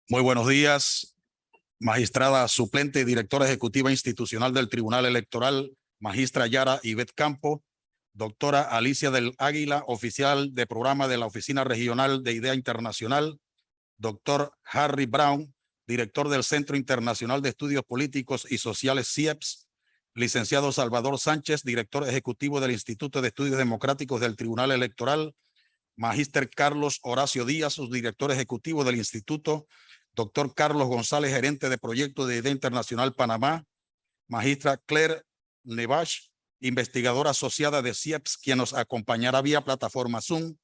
Muy buenos días, magistrada suplente y directora ejecutiva institucional del Tribunal Electoral, magistra Yara Ivette Campo, doctora Alicia del Águila, oficial de programa de la Oficina Regional de Idea Internacional, doctor Harry Brown, director del Centro Internacional de Estudios Políticos y Sociales CIEPS, licenciado Salvador Sánchez, director ejecutivo del Instituto de Estudios Democráticos del Tribunal Electoral, magíster Carlos Horacio Díaz, subdirector ejecutivo del Instituto, doctor Carlos González, gerente de proyecto de Idea Internacional Panamá, magistra Claire Nevache, investigadora asociada de CIEPS, quien nos acompañará vía plataforma Zoom,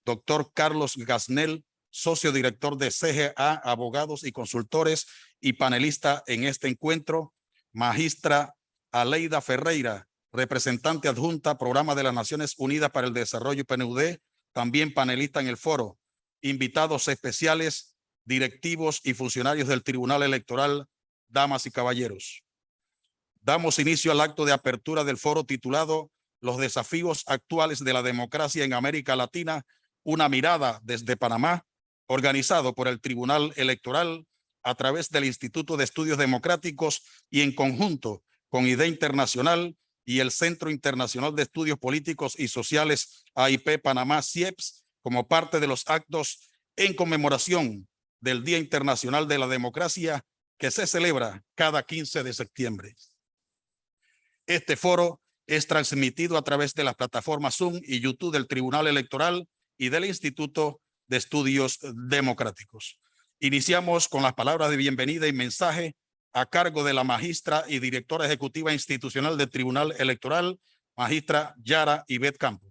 doctor Carlos Gasnel, socio director de CGA, abogados y consultores y panelista en este encuentro, magistra Aleida Ferreira, representante adjunta, Programa de las Naciones Unidas para el Desarrollo PNUD, también panelista en el foro, invitados especiales, directivos y funcionarios del Tribunal Electoral, damas y caballeros. Damos inicio al acto de apertura del foro titulado Los desafíos actuales de la democracia en América Latina, una mirada desde Panamá, organizado por el Tribunal Electoral a través del Instituto de Estudios Democráticos y en conjunto con Idea Internacional y el Centro Internacional de Estudios Políticos y Sociales AIP Panamá CIEPS, como parte de los actos en conmemoración del Día Internacional de la Democracia que se celebra cada 15 de septiembre. Este foro es transmitido a través de las plataformas Zoom y YouTube del Tribunal Electoral y del Instituto de Estudios Democráticos. Iniciamos con las palabras de bienvenida y mensaje a cargo de la magistra y directora ejecutiva institucional del Tribunal Electoral, magistra Yara Ivette Campo.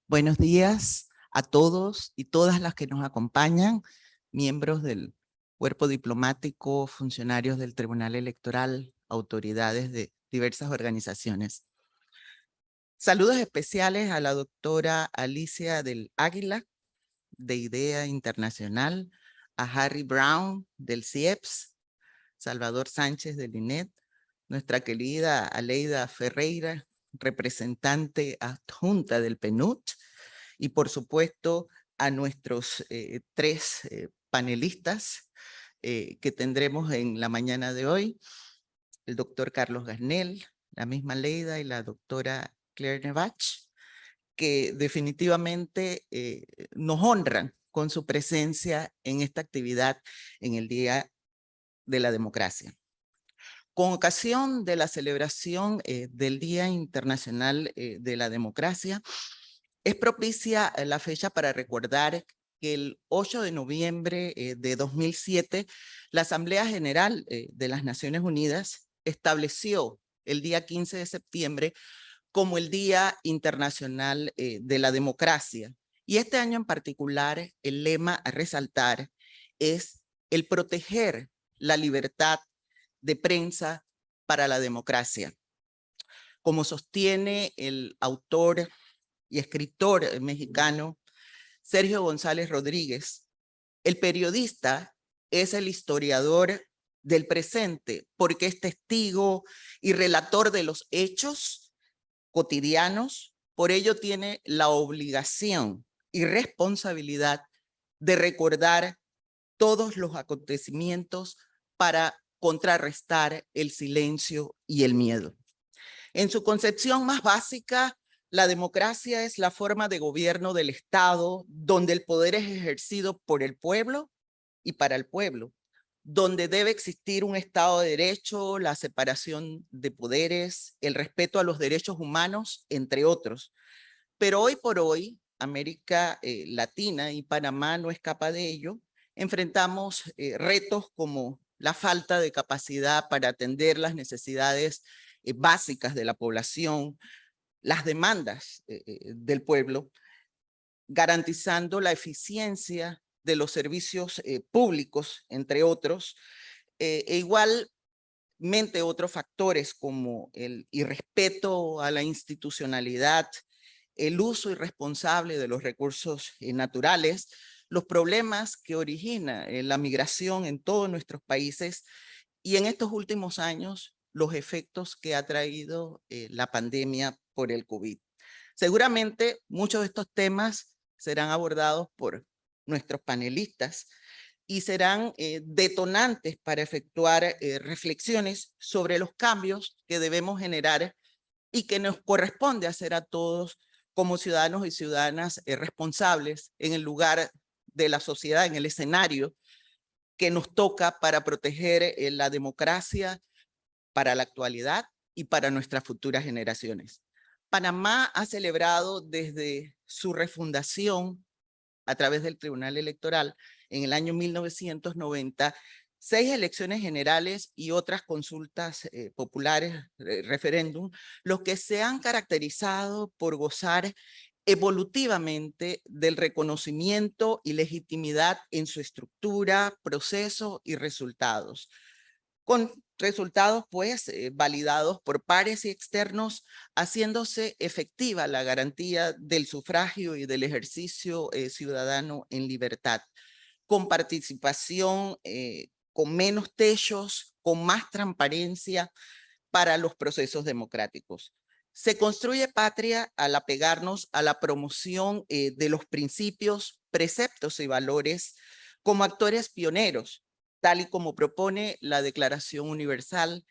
Buenos días a todos y todas las que nos acompañan, miembros del cuerpo diplomático, funcionarios del Tribunal Electoral, autoridades de diversas organizaciones. Saludos especiales a la doctora Alicia del Águila, de Idea Internacional, a Harry Brown, del CIEPS, Salvador Sánchez, del INET, nuestra querida Aleida Ferreira, representante adjunta del PNUD, y por supuesto a nuestros tres panelistas que tendremos en la mañana de hoy, el doctor Carlos Gasnel, la misma Aleida y la doctora Claire Nevache, que definitivamente nos honran con su presencia en esta actividad en el Día de la Democracia. Con ocasión de la celebración del Día Internacional de la Democracia, es propicia la fecha para recordar que el 8 de noviembre de 2007, la Asamblea General de las Naciones Unidas estableció el día 15 de septiembre como el Día Internacional de la Democracia. Y este año en particular, el lema a resaltar es el proteger la libertad de prensa para la democracia. Como sostiene el autor y escritor mexicano Sergio González Rodríguez, el periodista es el historiador del presente porque es testigo y relator de los hechos cotidianos, por ello tiene la obligación y responsabilidad de recordar todos los acontecimientos para contrarrestar el silencio y el miedo. En su concepción más básica, la democracia es la forma de gobierno del Estado donde el poder es ejercido por el pueblo y para el pueblo, donde debe existir un Estado de Derecho, la separación de poderes, el respeto a los derechos humanos, entre otros. Pero hoy por hoy, América Latina y Panamá no escapa de ello. Enfrentamos retos como la falta de capacidad para atender las necesidades básicas de la población, las demandas del pueblo, garantizando la eficiencia de los servicios públicos, entre otros, e igualmente otros factores como el irrespeto a la institucionalidad, el uso irresponsable de los recursos naturales, los problemas que origina la migración en todos nuestros países y en estos últimos años los efectos que ha traído la pandemia por el COVID. Seguramente muchos de estos temas serán abordados por nuestros panelistas y serán detonantes para efectuar reflexiones sobre los cambios que debemos generar y que nos corresponde hacer a todos como ciudadanos y ciudadanas responsables en el lugar de la sociedad, en el escenario que nos toca para proteger la democracia para la actualidad y para nuestras futuras generaciones. Panamá ha celebrado desde su refundación a través del Tribunal Electoral en el año 1990, 6 elecciones generales y otras consultas populares, referéndum, los que se han caracterizado por gozar evolutivamente del reconocimiento y legitimidad en su estructura, proceso y resultados, con resultados pues validados por pares y externos, haciéndose efectiva la garantía del sufragio y del ejercicio ciudadano en libertad, con participación, con menos techos, con más transparencia para los procesos democráticos. Se construye patria al apegarnos a la promoción de los principios, preceptos y valores como actores pioneros, tal y como propone la Declaración Universal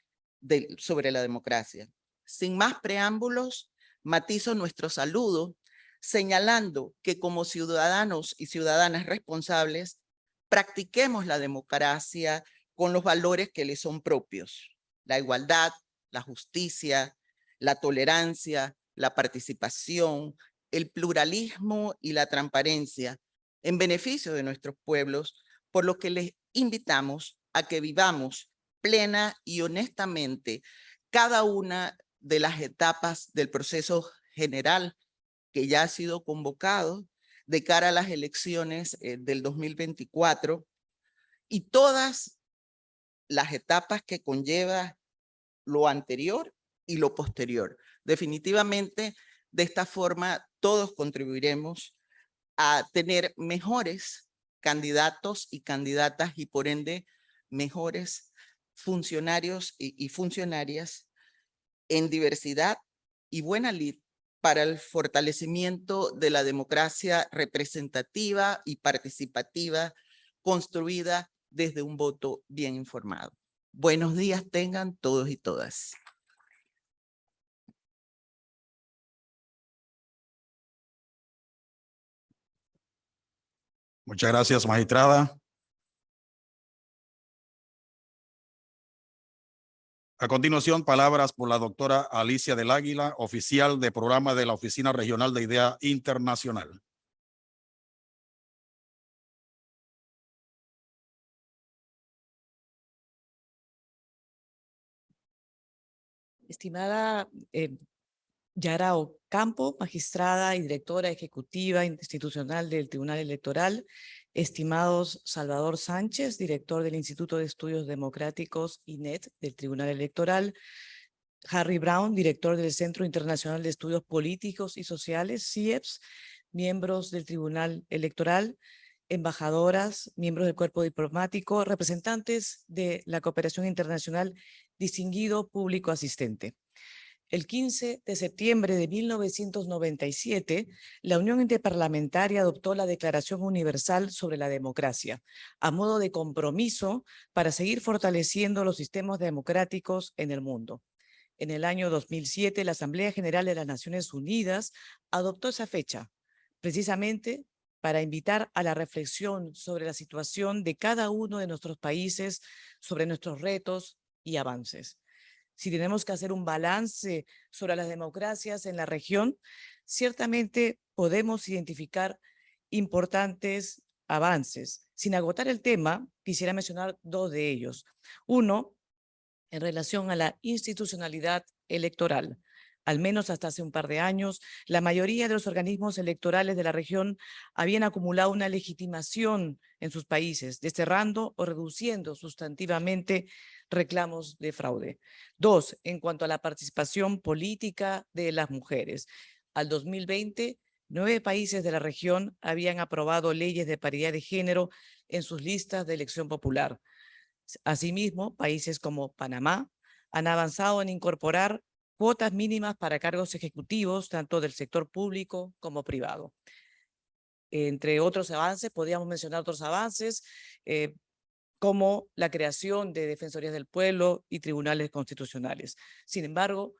sobre la Democracia. Sin más preámbulos, matizo nuestro saludo, señalando que como ciudadanos y ciudadanas responsables, practiquemos la democracia con los valores que le son propios: la igualdad, la justicia, la tolerancia, la participación, el pluralismo y la transparencia en beneficio de nuestros pueblos, por lo que les invitamos a que vivamos plena y honestamente cada una de las etapas del proceso general que ya ha sido convocado de cara a las elecciones del 2024 y todas las etapas que conlleva lo anterior y lo posterior. Definitivamente, de esta forma, todos contribuiremos a tener mejores candidatos y candidatas y por ende mejores funcionarios y funcionarias en diversidad y buena lid para el fortalecimiento de la democracia representativa y participativa construida desde un voto bien informado. Buenos días tengan todos y todas. Muchas gracias, magistrada. A continuación, palabras por la doctora Alicia del Águila, oficial de programa de la Oficina Regional de Idea Internacional. Estimada Yara Ocampo, magistrada y directora ejecutiva institucional del Tribunal Electoral, estimados Salvador Sánchez, director del Instituto de Estudios Democráticos INET del Tribunal Electoral, Harry Brown, director del Centro Internacional de Estudios Políticos y Sociales, CIEPS, miembros del Tribunal Electoral, embajadoras, miembros del cuerpo diplomático, representantes de la cooperación internacional, distinguido público asistente. El 15 de septiembre de 1997, la Unión Interparlamentaria adoptó la Declaración Universal sobre la Democracia, a modo de compromiso para seguir fortaleciendo los sistemas democráticos en el mundo. En el año 2007, la Asamblea General de las Naciones Unidas adoptó esa fecha, precisamente para invitar a la reflexión sobre la situación de cada uno de nuestros países, sobre nuestros retos y avances. Si tenemos que hacer un balance sobre las democracias en la región, ciertamente podemos identificar importantes avances. Sin agotar el tema, quisiera mencionar 2 de ellos. Uno, en relación a la institucionalidad electoral. Al menos hasta hace un par de años, la mayoría de los organismos electorales de la región habían acumulado una legitimación en sus países, desterrando o reduciendo sustantivamente reclamos de fraude. 2, en cuanto a la participación política de las mujeres. Al 2020, 9 países de la región habían aprobado leyes de paridad de género en sus listas de elección popular. Asimismo, países como Panamá han avanzado en incorporar cuotas mínimas para cargos ejecutivos, tanto del sector público como privado. Entre otros avances, podríamos mencionar otros avances, como la creación de defensorías del pueblo y tribunales constitucionales. Sin embargo,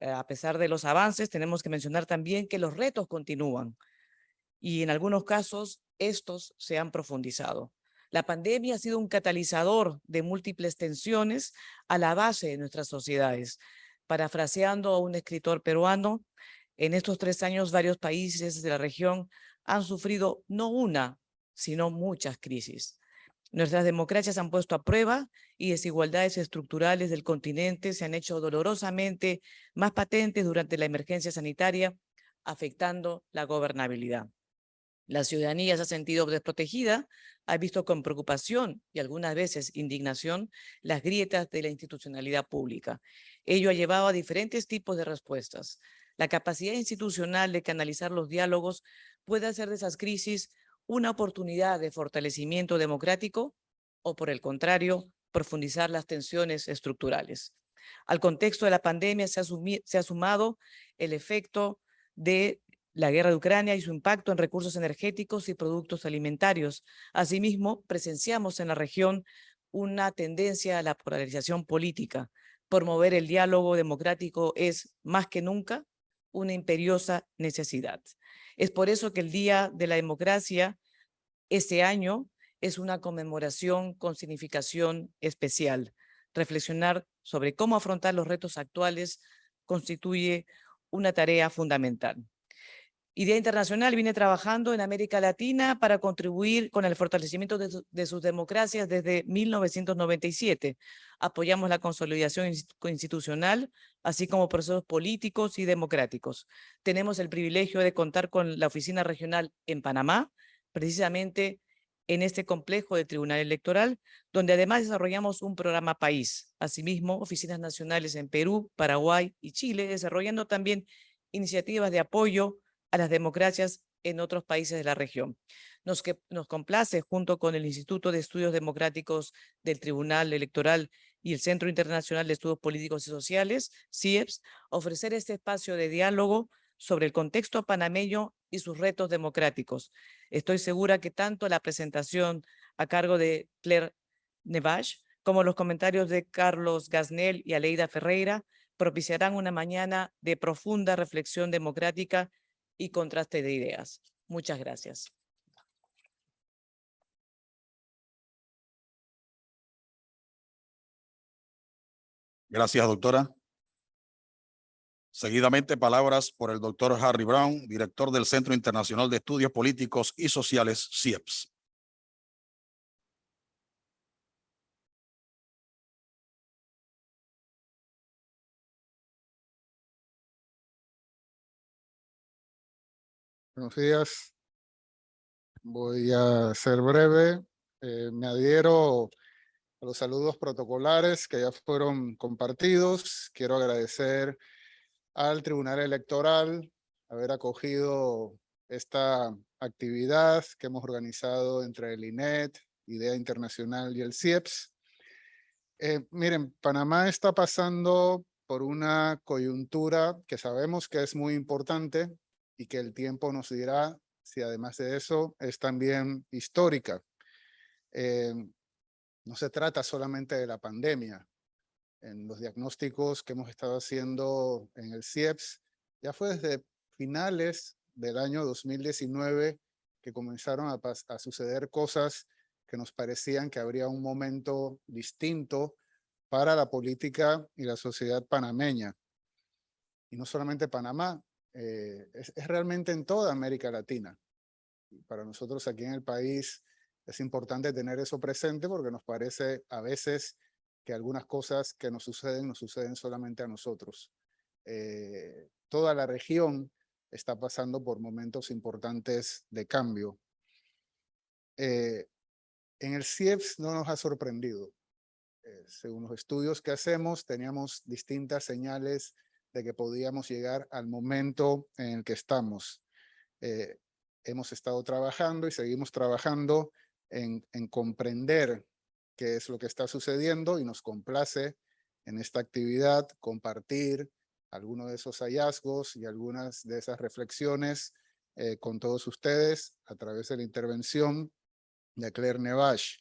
a pesar de los avances, tenemos que mencionar también que los retos continúan y en algunos casos estos se han profundizado. La pandemia ha sido un catalizador de múltiples tensiones a la base de nuestras sociedades. Parafraseando a un escritor peruano, en estos 3 años varios países de la región han sufrido no una, sino muchas crisis. Nuestras democracias han puesto a prueba y desigualdades estructurales del continente se han hecho dolorosamente más patentes durante la emergencia sanitaria, afectando la gobernabilidad. La ciudadanía se ha sentido desprotegida, ha visto con preocupación y algunas veces indignación las grietas de la institucionalidad pública. Ello ha llevado a diferentes tipos de respuestas. La capacidad institucional de canalizar los diálogos puede hacer de esas crisis una oportunidad de fortalecimiento democrático o, por el contrario, profundizar las tensiones estructurales. Al contexto de la pandemia se ha sumado el efecto de la guerra de Ucrania y su impacto en recursos energéticos y productos alimentarios. Asimismo, presenciamos en la región una tendencia a la polarización política. Promover el diálogo democrático es, más que nunca, una imperiosa necesidad. Es por eso que el Día de la Democracia este año es una conmemoración con significación especial. Reflexionar sobre cómo afrontar los retos actuales constituye una tarea fundamental. Idea Internacional viene trabajando en América Latina para contribuir con el fortalecimiento de sus democracias desde 1997. Apoyamos la consolidación institucional, así como procesos políticos y democráticos. Tenemos el privilegio de contar con la oficina regional en Panamá, precisamente en este complejo de Tribunal Electoral, donde además desarrollamos un programa país. Asimismo, oficinas nacionales en Perú, Paraguay y Chile, desarrollando también iniciativas de apoyo a las democracias en otros países de la región. Nos complace, junto con el Instituto de Estudios Democráticos del Tribunal Electoral y el Centro Internacional de Estudios Políticos y Sociales, CIEPS, ofrecer este espacio de diálogo sobre el contexto panameño y sus retos democráticos. Estoy segura que tanto la presentación a cargo de Claire Nevash como los comentarios de Carlos Gasnel y Aleida Ferreira propiciarán una mañana de profunda reflexión democrática y contraste de ideas. Muchas gracias. Gracias, doctora. Seguidamente, palabras por el doctor Harry Brown, director del Centro Internacional de Estudios Políticos y Sociales, CIEPS. Buenos días. Voy a ser breve. Me adhiero a los saludos protocolares que ya fueron compartidos. Quiero agradecer al Tribunal Electoral haber acogido esta actividad que hemos organizado entre el INET, Idea Internacional y el CIEPS. Miren, Panamá está pasando por una coyuntura que sabemos que es muy importante y que el tiempo nos dirá si además de eso es también histórica. No se trata solamente de la pandemia. En los diagnósticos que hemos estado haciendo en el CIEPS, ya fue desde finales del año 2019 que comenzaron a suceder cosas que nos parecían que habría un momento distinto para la política y la sociedad panameña. Y no solamente Panamá, es realmente en toda América Latina. Y para nosotros aquí en el país es importante tener eso presente porque nos parece a veces que algunas cosas que nos suceden solamente a nosotros. Toda la región está pasando por momentos importantes de cambio. En el CIEPS no nos ha sorprendido. Según los estudios que hacemos, teníamos distintas señales de que podíamos llegar al momento en el que estamos. hemos estado trabajando y seguimos trabajando en comprender qué es lo que está sucediendo, y nos complace en esta actividad compartir algunos de esos hallazgos y algunas de esas reflexiones con todos ustedes a través de la intervención de Claire Nevash.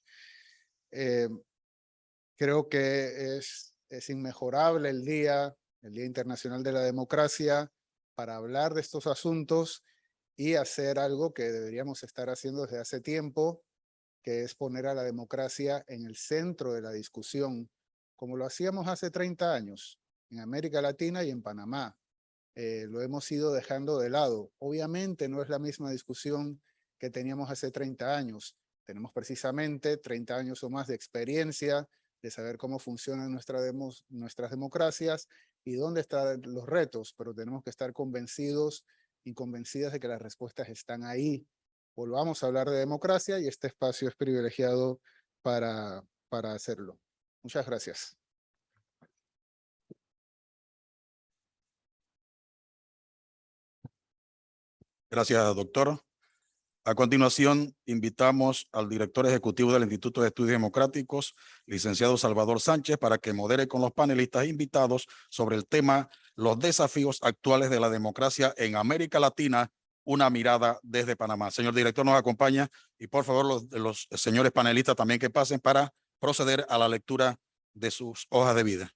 Creo que es inmejorable el Día Internacional de la Democracia, para hablar de estos asuntos y hacer algo que deberíamos estar haciendo desde hace tiempo, que es poner a la democracia en el centro de la discusión, como lo hacíamos hace 30 años en América Latina y en Panamá. Lo hemos ido dejando de lado. Obviamente no es la misma discusión que teníamos hace 30 años. Tenemos precisamente 30 años o más de experiencia, de saber cómo funcionan nuestras democracias y dónde están los retos, pero tenemos que estar convencidos y convencidas de que las respuestas están ahí. Volvamos a hablar de democracia y este espacio es privilegiado para hacerlo. Muchas gracias. Gracias, doctor. A continuación, invitamos al director ejecutivo del Instituto de Estudios Democráticos, licenciado Salvador Sánchez, para que modere con los panelistas invitados sobre el tema los desafíos actuales de la democracia en América Latina, una mirada desde Panamá. Señor director, nos acompaña, y por favor los señores panelistas también que pasen para proceder a la lectura de sus hojas de vida.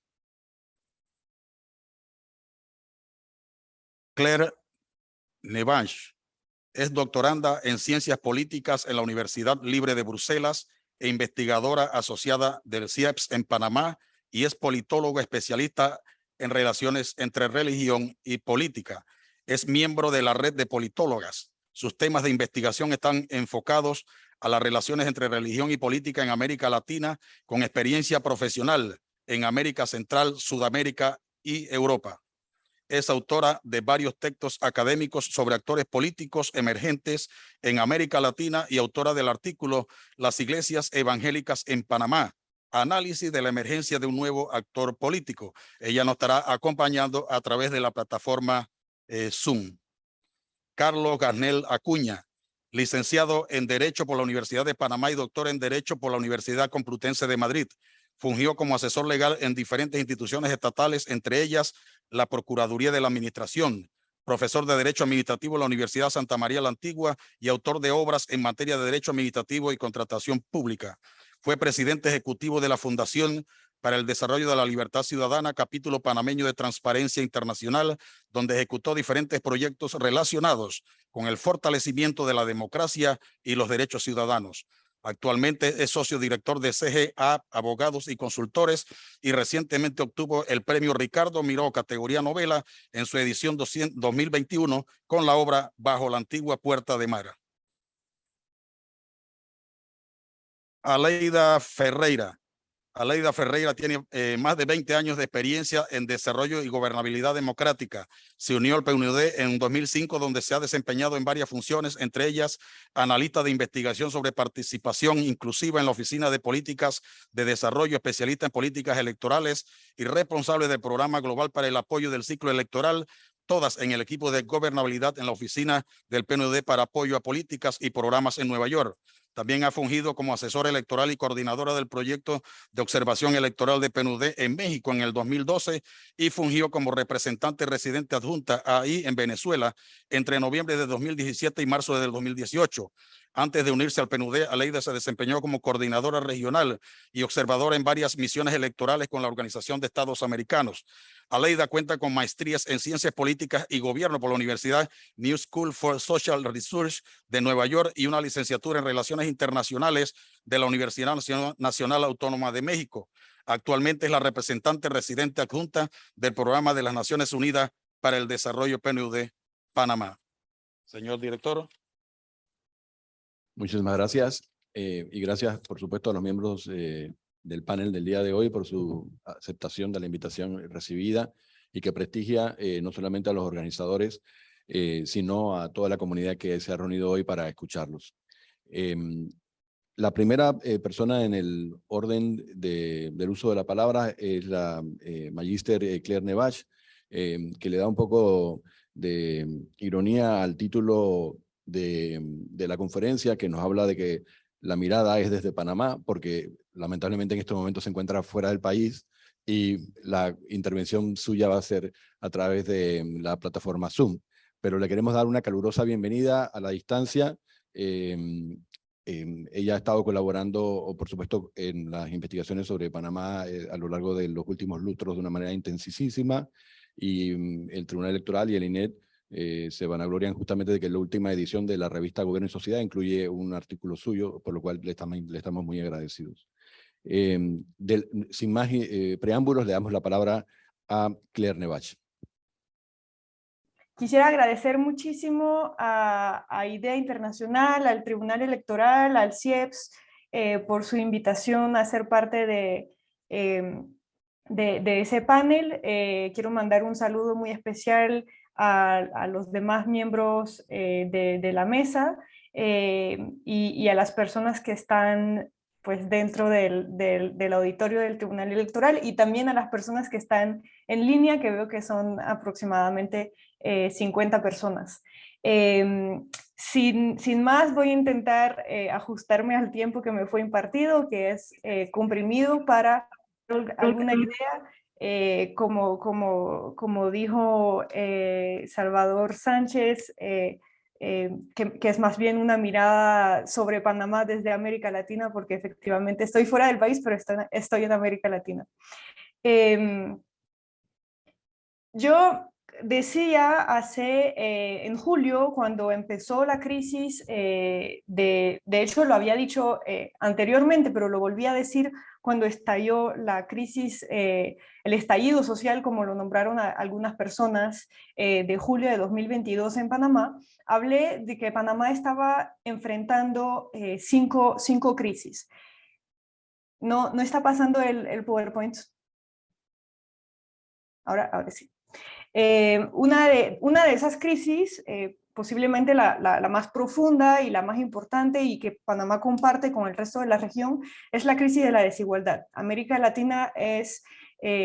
Claire Nevash es doctoranda en Ciencias Políticas en la Universidad Libre de Bruselas e investigadora asociada del CIEPS en Panamá, y es politóloga especialista en relaciones entre religión y política. Es miembro de la red de politólogas. Sus temas de investigación están enfocados a las relaciones entre religión y política en América Latina, con experiencia profesional en América Central, Sudamérica y Europa. Es autora de varios textos académicos sobre actores políticos emergentes en América Latina y autora del artículo Las iglesias evangélicas en Panamá, análisis de la emergencia de un nuevo actor político. Ella nos estará acompañando a través de la plataforma Zoom. Carlos Garnel Acuña, licenciado en Derecho por la Universidad de Panamá y doctor en Derecho por la Universidad Complutense de Madrid. Fungió como asesor legal en diferentes instituciones estatales, entre ellas la Procuraduría de la Administración, profesor de Derecho Administrativo en la Universidad Santa María la Antigua y autor de obras en materia de Derecho Administrativo y Contratación Pública. Fue presidente ejecutivo de la Fundación para el Desarrollo de la Libertad Ciudadana, capítulo panameño de Transparencia Internacional, donde ejecutó diferentes proyectos relacionados con el fortalecimiento de la democracia y los derechos ciudadanos. Actualmente es socio director de CGA Abogados y Consultores, y recientemente obtuvo el premio Ricardo Miró categoría novela en su edición 2021 con la obra Bajo la antigua puerta de Mar. Aleida Ferreira. Aleida Ferreira tiene más de 20 años de experiencia en desarrollo y gobernabilidad democrática. Se unió al PNUD en 2005, donde se ha desempeñado en varias funciones, entre ellas analista de investigación sobre participación inclusiva en la Oficina de Políticas de Desarrollo, especialista en políticas electorales y responsable del Programa Global para el Apoyo del Ciclo Electoral, todas en el equipo de gobernabilidad en la Oficina del PNUD para apoyo a políticas y programas en Nueva York. También ha fungido como asesora electoral y coordinadora del proyecto de observación electoral de PNUD en México en el 2012 y fungió como representante residente adjunta ahí en Venezuela entre noviembre de 2017 y marzo del 2018. Antes de unirse al PNUD, Aleida se desempeñó como coordinadora regional y observadora en varias misiones electorales con la Organización de Estados Americanos. Aleida cuenta con maestrías en Ciencias Políticas y Gobierno por la Universidad New School for Social Research de Nueva York y una licenciatura en Relaciones Internacionales de la Universidad Nacional Autónoma de México. Actualmente es la representante residente adjunta del Programa de las Naciones Unidas para el Desarrollo PNUD Panamá. Señor director. Muchísimas gracias y gracias, por supuesto, a los miembros del panel del día de hoy por su aceptación de la invitación recibida y que prestigia no solamente a los organizadores, sino a toda la comunidad que se ha reunido hoy para escucharlos. La primera persona en el orden del uso de la palabra es la magíster Claire Nevash, que le da un poco de ironía al título de la conferencia, que nos habla de que la mirada es desde Panamá, porque lamentablemente en este momento se encuentra fuera del país y la intervención suya va a ser a través de la plataforma Zoom. Pero le queremos dar una calurosa bienvenida a la distancia. Ella ha estado colaborando, por supuesto, en las investigaciones sobre Panamá a lo largo de los últimos lustros de una manera intensísima, y el Tribunal Electoral y el INET se vanaglorian justamente de que la última edición de la revista Gobierno y Sociedad incluye un artículo suyo, por lo cual le estamos muy agradecidos. Sin más preámbulos, le damos la palabra a Claire Nebach. Quisiera agradecer muchísimo a IDEA Internacional, al Tribunal Electoral, al CIEPS, por su invitación a ser parte de ese panel. Quiero mandar un saludo muy especial a los demás miembros de la mesa y a las personas que están pues, dentro del auditorio del Tribunal Electoral, y también a las personas que están en línea, que veo que son aproximadamente 50 personas. Sin más, voy a intentar ajustarme al tiempo que me fue impartido, que es comprimido para alguna idea. Como dijo Salvador Sánchez, que es más bien una mirada sobre Panamá desde América Latina, porque efectivamente estoy fuera del país, pero estoy en América Latina. Yo decía en julio, cuando empezó la crisis, de hecho lo había dicho anteriormente, pero lo volví a decir cuando estalló la crisis, el estallido social, como lo nombraron algunas personas, de julio de 2022 en Panamá. Hablé de que Panamá estaba enfrentando cinco crisis. No está pasando el PowerPoint. Ahora sí. Una de esas crisis, posiblemente la más profunda y la más importante, y que Panamá comparte con el resto de la región, es la crisis de la desigualdad. América Latina es,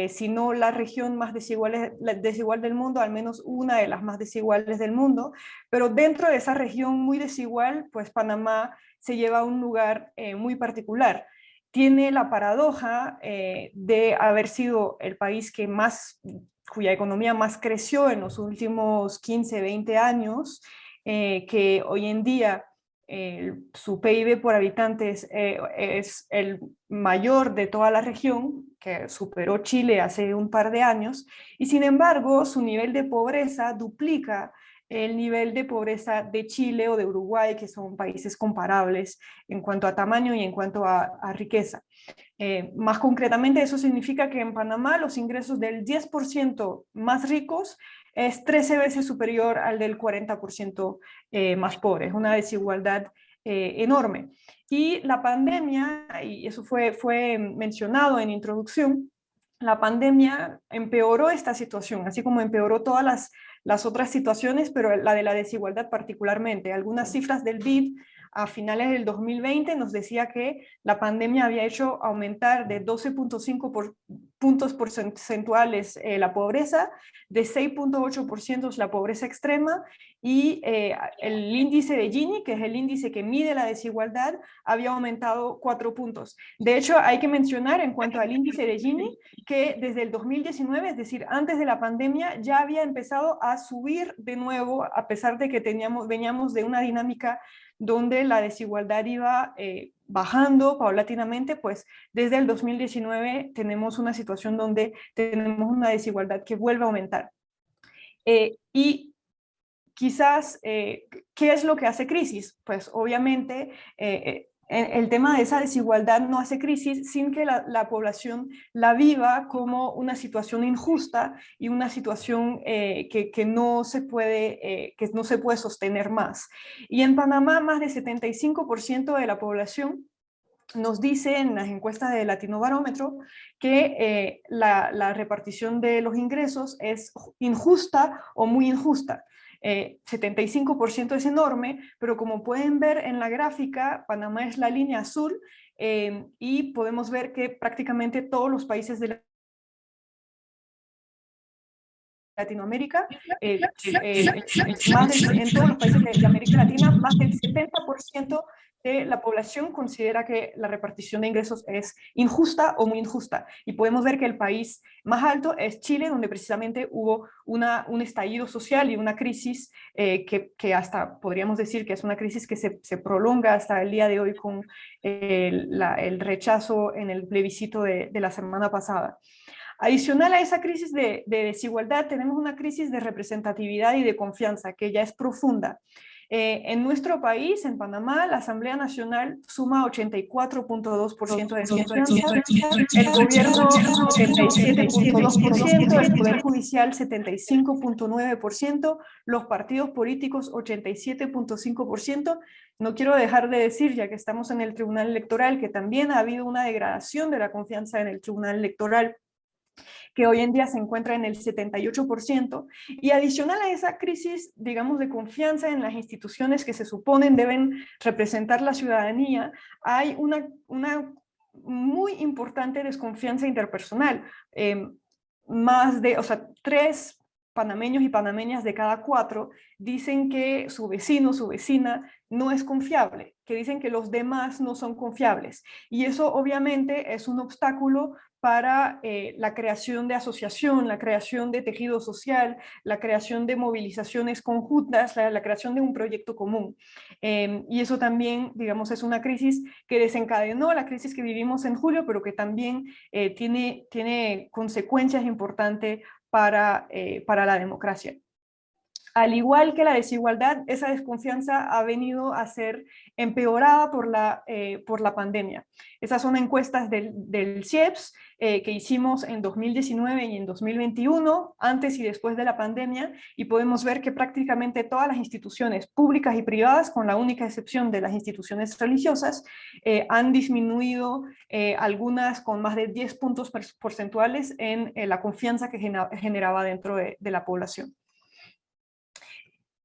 si no la región más desigual del mundo, al menos una de las más desiguales del mundo, pero dentro de esa región muy desigual, pues Panamá se lleva a un lugar muy particular. Tiene la paradoja de haber sido el país cuya economía más creció en los últimos 15, 20 años, que hoy en día su PIB por habitantes es el mayor de toda la región, que superó Chile hace un par de años, y sin embargo su nivel de pobreza duplica el nivel de pobreza de Chile o de Uruguay, que son países comparables en cuanto a tamaño y en cuanto a riqueza. Más concretamente, eso significa que en Panamá los ingresos del 10% más ricos es 13 veces superior al del 40% más pobre. Es una desigualdad enorme. Y la pandemia, y eso fue mencionado en introducción, la pandemia empeoró esta situación, así como empeoró todas las otras situaciones, pero la de la desigualdad particularmente. Algunas cifras del BID a finales del 2020 nos decía que la pandemia había hecho aumentar de 12.5 puntos porcentuales la pobreza, de 6.8% la pobreza extrema, y el índice de Gini, que es el índice que mide la desigualdad, había aumentado 4 puntos. De hecho, hay que mencionar en cuanto al índice de Gini que desde el 2019, es decir, antes de la pandemia, ya había empezado a subir de nuevo, a pesar de que veníamos de una dinámica donde la desigualdad iba bajando paulatinamente. Pues desde el 2019 tenemos una situación donde tenemos una desigualdad que vuelve a aumentar. Y quizás, ¿qué es lo que hace crisis? Pues obviamente el tema de esa desigualdad no hace crisis sin que la población la viva como una situación injusta y una situación que no se puede sostener más. Y en Panamá, más del 75% de la población nos dice en las encuestas de Latinobarómetro que la repartición de los ingresos es injusta o muy injusta. 75% es enorme, pero como pueden ver en la gráfica, Panamá es la línea azul, y podemos ver que prácticamente todos los países de Latinoamérica, en todos los países de América Latina, más del 70% de la población considera que la repartición de ingresos es injusta o muy injusta. Y podemos ver que el país más alto es Chile, donde precisamente hubo un estallido social y una crisis que hasta podríamos decir que es una crisis que se prolonga hasta el día de hoy con el rechazo en el plebiscito de la semana pasada. Adicional a esa crisis de desigualdad, tenemos una crisis de representatividad y de confianza que ya es profunda. En nuestro país, en Panamá, la Asamblea Nacional suma 84.2% de confianza, el gobierno 77.2%, el Poder Judicial 75.9%, los partidos políticos 87.5%. No quiero dejar de decir, ya que estamos en el Tribunal Electoral, que también ha habido una degradación de la confianza en el Tribunal Electoral, que hoy en día se encuentra en el 78%, y adicional a esa crisis, digamos, de confianza en las instituciones que se suponen deben representar la ciudadanía, hay una muy importante desconfianza interpersonal. Más de, 3 panameños y panameñas de cada 4 dicen que su vecino, su vecina no es confiable, que dicen que los demás no son confiables. Y eso obviamente es un obstáculo para la creación de asociación, la creación de tejido social, la creación de movilizaciones conjuntas, la creación de un proyecto común. Y eso también, digamos, es una crisis que desencadenó la crisis que vivimos en julio, pero que también tiene consecuencias importantes para la democracia. Al igual que la desigualdad, esa desconfianza ha venido a ser empeorada por la pandemia. Esas son encuestas del CIEPS que hicimos en 2019 y en 2021, antes y después de la pandemia, y podemos ver que prácticamente todas las instituciones públicas y privadas, con la única excepción de las instituciones religiosas, han disminuido, algunas con más de 10 puntos porcentuales en la confianza que generaba dentro de la población.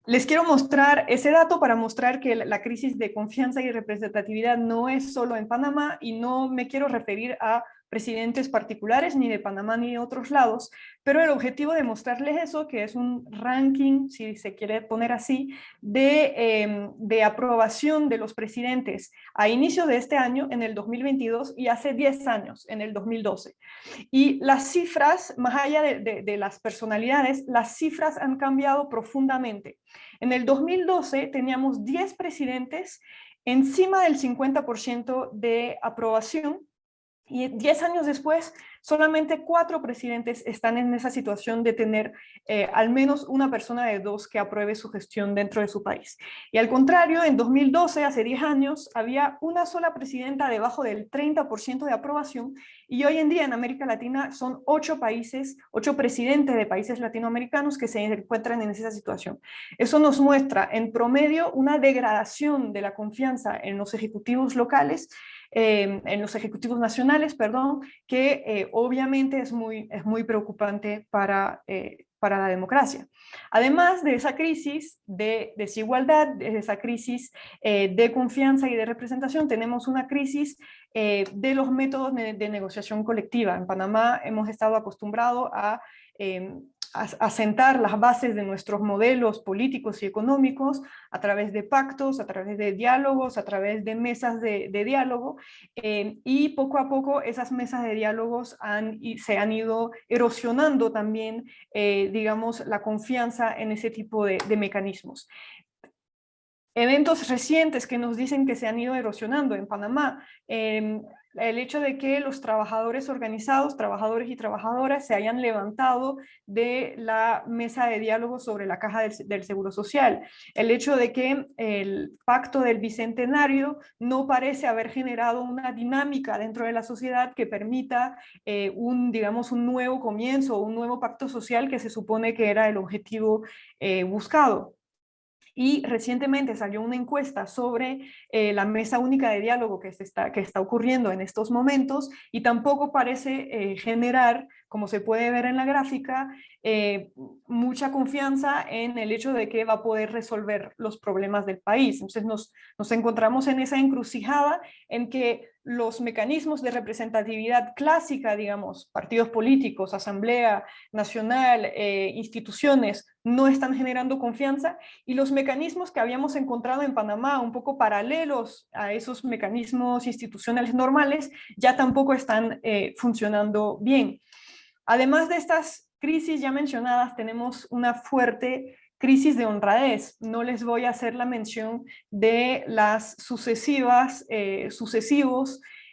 Les quiero mostrar ese dato para mostrar que la crisis de confianza y representatividad no es solo en Panamá, y no me quiero referir a presidentes particulares ni de Panamá ni de otros lados, pero el objetivo de mostrarles eso, que es un ranking, si se quiere poner así, de aprobación de los presidentes a inicio de este año, en el 2022, y hace 10 años, en el 2012. Y las cifras, más allá de las personalidades, las cifras han cambiado profundamente. En el 2012 teníamos 10 presidentes encima del 50% de aprobación, y 10 años después, solamente 4 presidentes están en esa situación de tener al menos una persona de 2 que apruebe su gestión dentro de su país. Y al contrario, en 2012, hace 10 años, había una sola presidenta debajo del 30% de aprobación, y hoy en día en América Latina son 8 presidentes de países latinoamericanos que se encuentran en esa situación. Eso nos muestra en promedio una degradación de la confianza en los ejecutivos locales, en los ejecutivos nacionales, perdón, que obviamente es muy preocupante para la democracia. Además de esa crisis de desigualdad, de esa crisis de confianza y de representación, tenemos una crisis de los métodos de negociación colectiva. En Panamá hemos estado acostumbrados a sentar las bases de nuestros modelos políticos y económicos a través de pactos, a través de diálogos, a través de mesas de diálogo, y poco a poco esas mesas de diálogos se han ido erosionando también, digamos, la confianza en ese tipo de mecanismos. Eventos recientes que nos dicen que se han ido erosionando en Panamá, el hecho de que los trabajadores organizados, trabajadores y trabajadoras, se hayan levantado de la mesa de diálogo sobre la caja del Seguro Social, el hecho de que el pacto del Bicentenario no parece haber generado una dinámica dentro de la sociedad que permita digamos, un nuevo comienzo, un nuevo pacto social que se supone que era el objetivo buscado. Y recientemente salió una encuesta sobre la mesa única de diálogo que está ocurriendo en estos momentos, y tampoco parece generar como se puede ver en la gráfica, mucha confianza en el hecho de que va a poder resolver los problemas del país. Entonces nos encontramos en esa encrucijada en que los mecanismos de representatividad clásica, digamos, partidos políticos, Asamblea Nacional, instituciones, no están generando confianza, y los mecanismos que habíamos encontrado en Panamá, un poco paralelos a esos mecanismos institucionales normales, ya tampoco están funcionando bien. Además de estas crisis ya mencionadas, tenemos una fuerte crisis de honradez. No les voy a hacer la mención de las sucesivos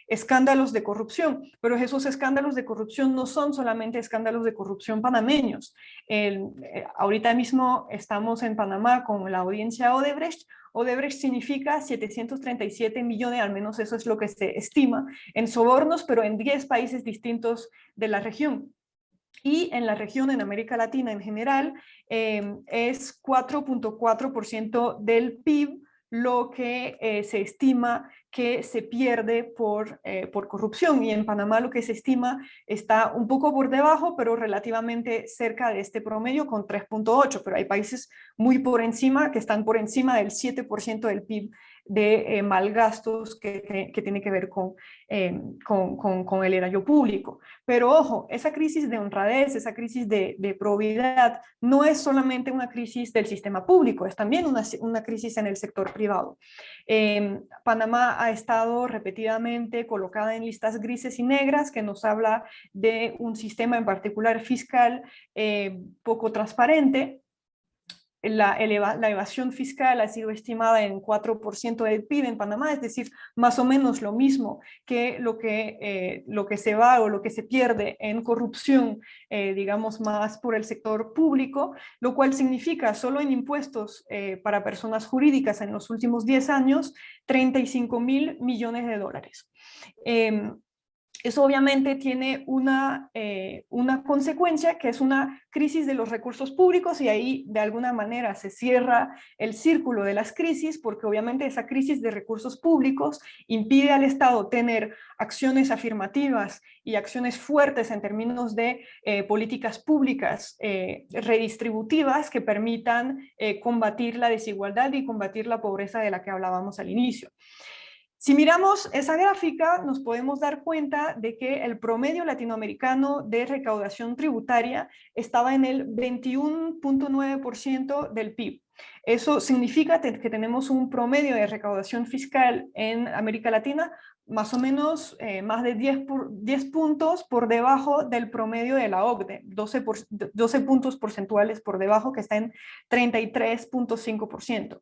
escándalos de corrupción, pero esos escándalos de corrupción no son solamente escándalos de corrupción panameños. Ahorita mismo estamos en Panamá con la audiencia Odebrecht. Odebrecht significa 737 millones, al menos eso es lo que se estima, en sobornos, pero en 10 países distintos de la región. Y en la región, en América Latina en general, es 4.4% del PIB lo que se estima que se pierde por corrupción. Y en Panamá lo que se estima está un poco por debajo, pero relativamente cerca de este promedio con 3.8%. Pero hay países muy por encima, que están por encima del 7% del PIB de malgastos que tiene que ver con el erario público. Pero ojo, esa crisis de honradez, esa crisis de probidad, no es solamente una crisis del sistema público, es también una crisis en el sector privado. Panamá ha estado repetidamente colocada en listas grises y negras, que nos habla de un sistema en particular fiscal poco transparente. La evasión fiscal ha sido estimada en 4% del PIB en Panamá, es decir, más o menos lo mismo que lo que se va o lo que se pierde en corrupción, digamos, más por el sector público, lo cual significa solo en impuestos para personas jurídicas en los últimos 10 años, 35.000 millones de dólares. Eso obviamente tiene una consecuencia, que es una crisis de los recursos públicos, y ahí de alguna manera se cierra el círculo de las crisis, porque obviamente esa crisis de recursos públicos impide al Estado tener acciones afirmativas y acciones fuertes en términos de políticas públicas redistributivas que permitan combatir la desigualdad y combatir la pobreza de la que hablábamos al inicio. Si miramos esa gráfica, nos podemos dar cuenta de que el promedio latinoamericano de recaudación tributaria estaba en el 21.9% del PIB. Eso significa que tenemos un promedio de recaudación fiscal en América Latina más o menos más de 10 puntos por debajo del promedio de la OCDE, 12 puntos porcentuales por debajo, que está en 33.5%.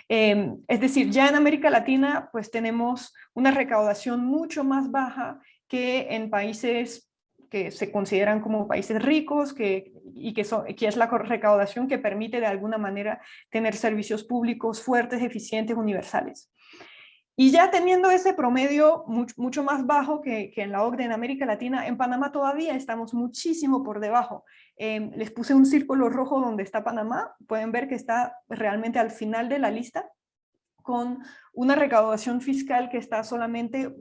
Es decir, ya en América Latina pues tenemos una recaudación mucho más baja que en países que se consideran como países ricos, que es la recaudación que permite de alguna manera tener servicios públicos fuertes, eficientes, universales. Y ya teniendo ese promedio mucho más bajo que en la OCDE en América Latina, en Panamá todavía estamos muchísimo por debajo. Les puse un círculo rojo donde está Panamá, pueden ver que está realmente al final de la lista, con una recaudación fiscal que está solamente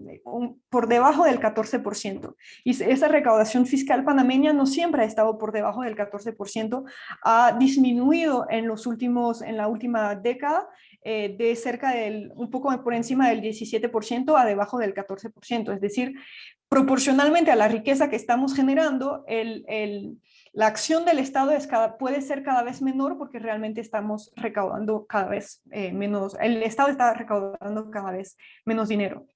por debajo del 14%. Y esa recaudación fiscal panameña no siempre ha estado por debajo del 14%, ha disminuido en la última década, de cerca un poco por encima del 17% a debajo del 14%. Es decir, proporcionalmente a la riqueza que estamos generando, la acción del Estado puede ser cada vez menor, porque realmente estamos recaudando cada vez menos, el Estado está recaudando cada vez menos dinero.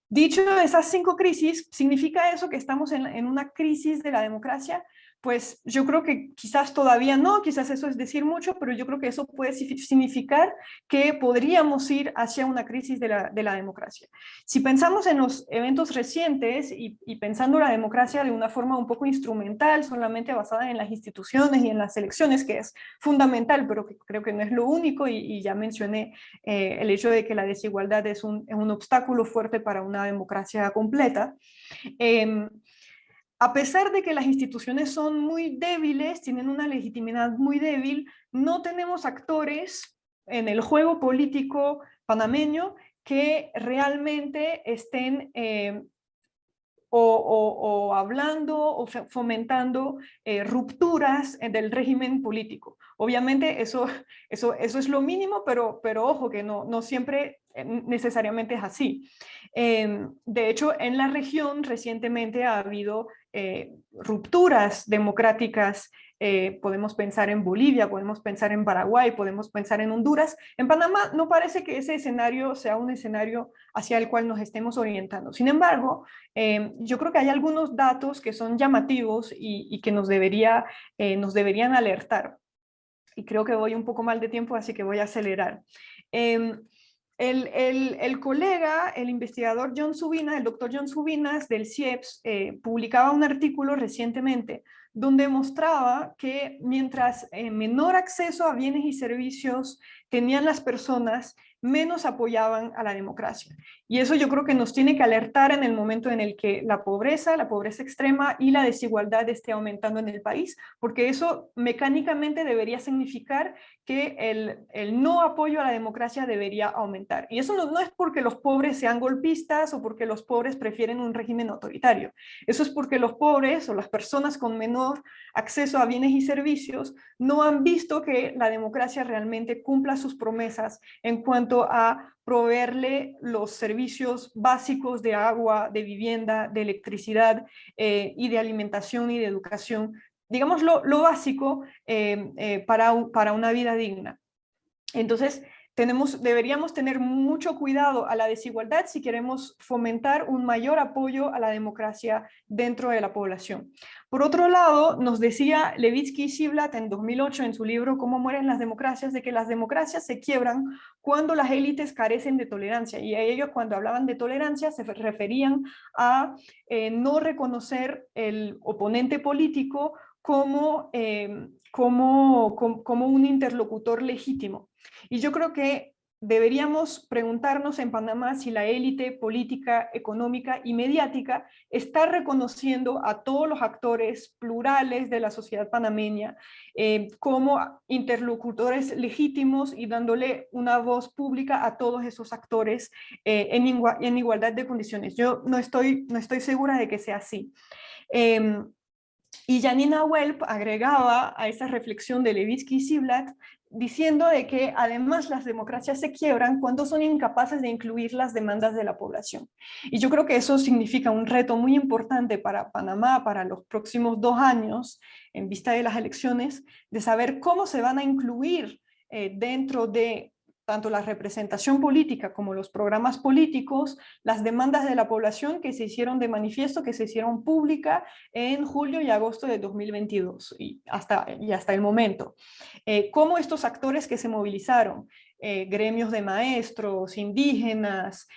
Dicho esas 5 crisis, ¿significa eso que estamos en una crisis de la democracia? Pues yo creo que quizás todavía no, quizás eso es decir mucho, pero yo creo que eso puede significar que podríamos ir hacia una crisis de la democracia. Si pensamos en los eventos recientes y pensando la democracia de una forma un poco instrumental, solamente basada en las instituciones y en las elecciones, que es fundamental, pero que creo que no es lo único, y ya mencioné el hecho de que la desigualdad es un obstáculo fuerte para una democracia completa. A pesar de que las instituciones son muy débiles, tienen una legitimidad muy débil, no tenemos actores en el juego político panameño que realmente estén o hablando o fomentando rupturas del régimen político. Obviamente eso es lo mínimo, pero ojo que no siempre necesariamente es así. De hecho, en la región recientemente ha habido rupturas democráticas. Podemos pensar en Bolivia, podemos pensar en Paraguay, podemos pensar en Honduras. En Panamá no parece que ese escenario sea un escenario hacia el cual nos estemos orientando. Sin embargo, yo creo que hay algunos datos que son llamativos y que nos deberían alertar. Y creo que voy un poco mal de tiempo, así que voy a acelerar. El colega, el investigador John Subinas, el doctor John Subinas del CIEPS, publicaba un artículo recientemente donde mostraba que mientras menor acceso a bienes y servicios tenían las personas, menos apoyaban a la democracia. Y eso yo creo que nos tiene que alertar en el momento en el que la pobreza extrema y la desigualdad esté aumentando en el país, porque eso mecánicamente debería significar que el no apoyo a la democracia debería aumentar. Y eso no es porque los pobres sean golpistas o porque los pobres prefieren un régimen autoritario. Eso es porque los pobres o las personas con menor acceso a bienes y servicios no han visto que la democracia realmente cumpla sus promesas en cuanto a proveerle los servicios básicos de agua, de vivienda, de electricidad y de alimentación y de educación, digamos lo básico para una vida digna. Entonces, deberíamos tener mucho cuidado a la desigualdad si queremos fomentar un mayor apoyo a la democracia dentro de la población. Por otro lado, nos decía Levitsky Ziblatt en 2008 en su libro Cómo mueren las democracias, de que las democracias se quiebran cuando las élites carecen de tolerancia. Y ellos, cuando hablaban de tolerancia, se referían a no reconocer el oponente político como un interlocutor legítimo. Y yo creo que deberíamos preguntarnos en Panamá si la élite política, económica y mediática está reconociendo a todos los actores plurales de la sociedad panameña como interlocutores legítimos y dándole una voz pública a todos esos actores en igualdad de condiciones. Yo no estoy segura de que sea así. Y Janina Welp agregaba a esa reflexión de Levitsky y Ziblatt diciendo de que además las democracias se quiebran cuando son incapaces de incluir las demandas de la población. Y yo creo que eso significa un reto muy importante para Panamá para los próximos 2 años, en vista de las elecciones, de saber cómo se van a incluir dentro de tanto la representación política como los programas políticos, las demandas de la población que se hicieron de manifiesto, que se hicieron pública en julio y agosto de 2022 y hasta el momento. Cómo estos actores que se movilizaron, gremios de maestros, indígenas,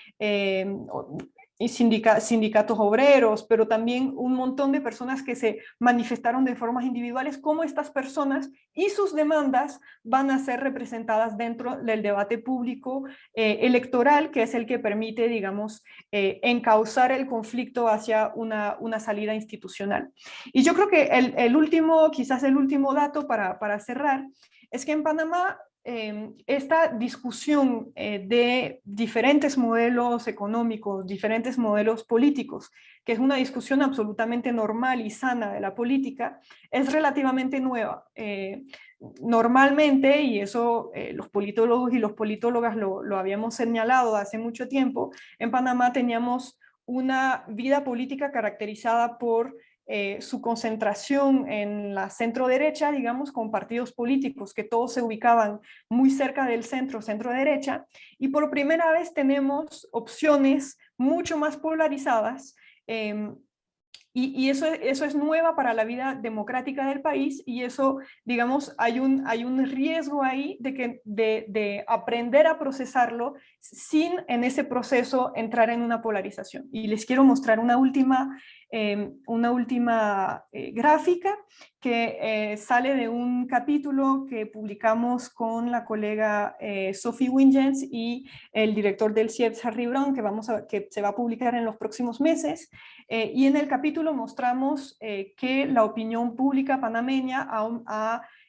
y sindicatos obreros, pero también un montón de personas que se manifestaron de formas individuales, cómo estas personas y sus demandas van a ser representadas dentro del debate público electoral, que es el que permite, digamos, encauzar el conflicto hacia una salida institucional. Y yo creo que quizás el último dato para cerrar, es que en Panamá esta discusión de diferentes modelos económicos, diferentes modelos políticos, que es una discusión absolutamente normal y sana de la política, es relativamente nueva. Normalmente, y eso los politólogos y las politólogas lo habíamos señalado hace mucho tiempo, en Panamá teníamos una vida política caracterizada por su concentración en la centro derecha, digamos, con partidos políticos que todos se ubicaban muy cerca del centro derecha, y por primera vez tenemos opciones mucho más polarizadas, y eso es nueva para la vida democrática del país, y eso, digamos, hay un riesgo ahí de aprender a procesarlo sin en ese proceso entrar en una polarización. Y les quiero mostrar una última gráfica que sale de un capítulo que publicamos con la colega Sophie Wingens y el director del CIEPS, Harry Brown, que se va a publicar en los próximos meses. Y en el capítulo mostramos que la opinión pública panameña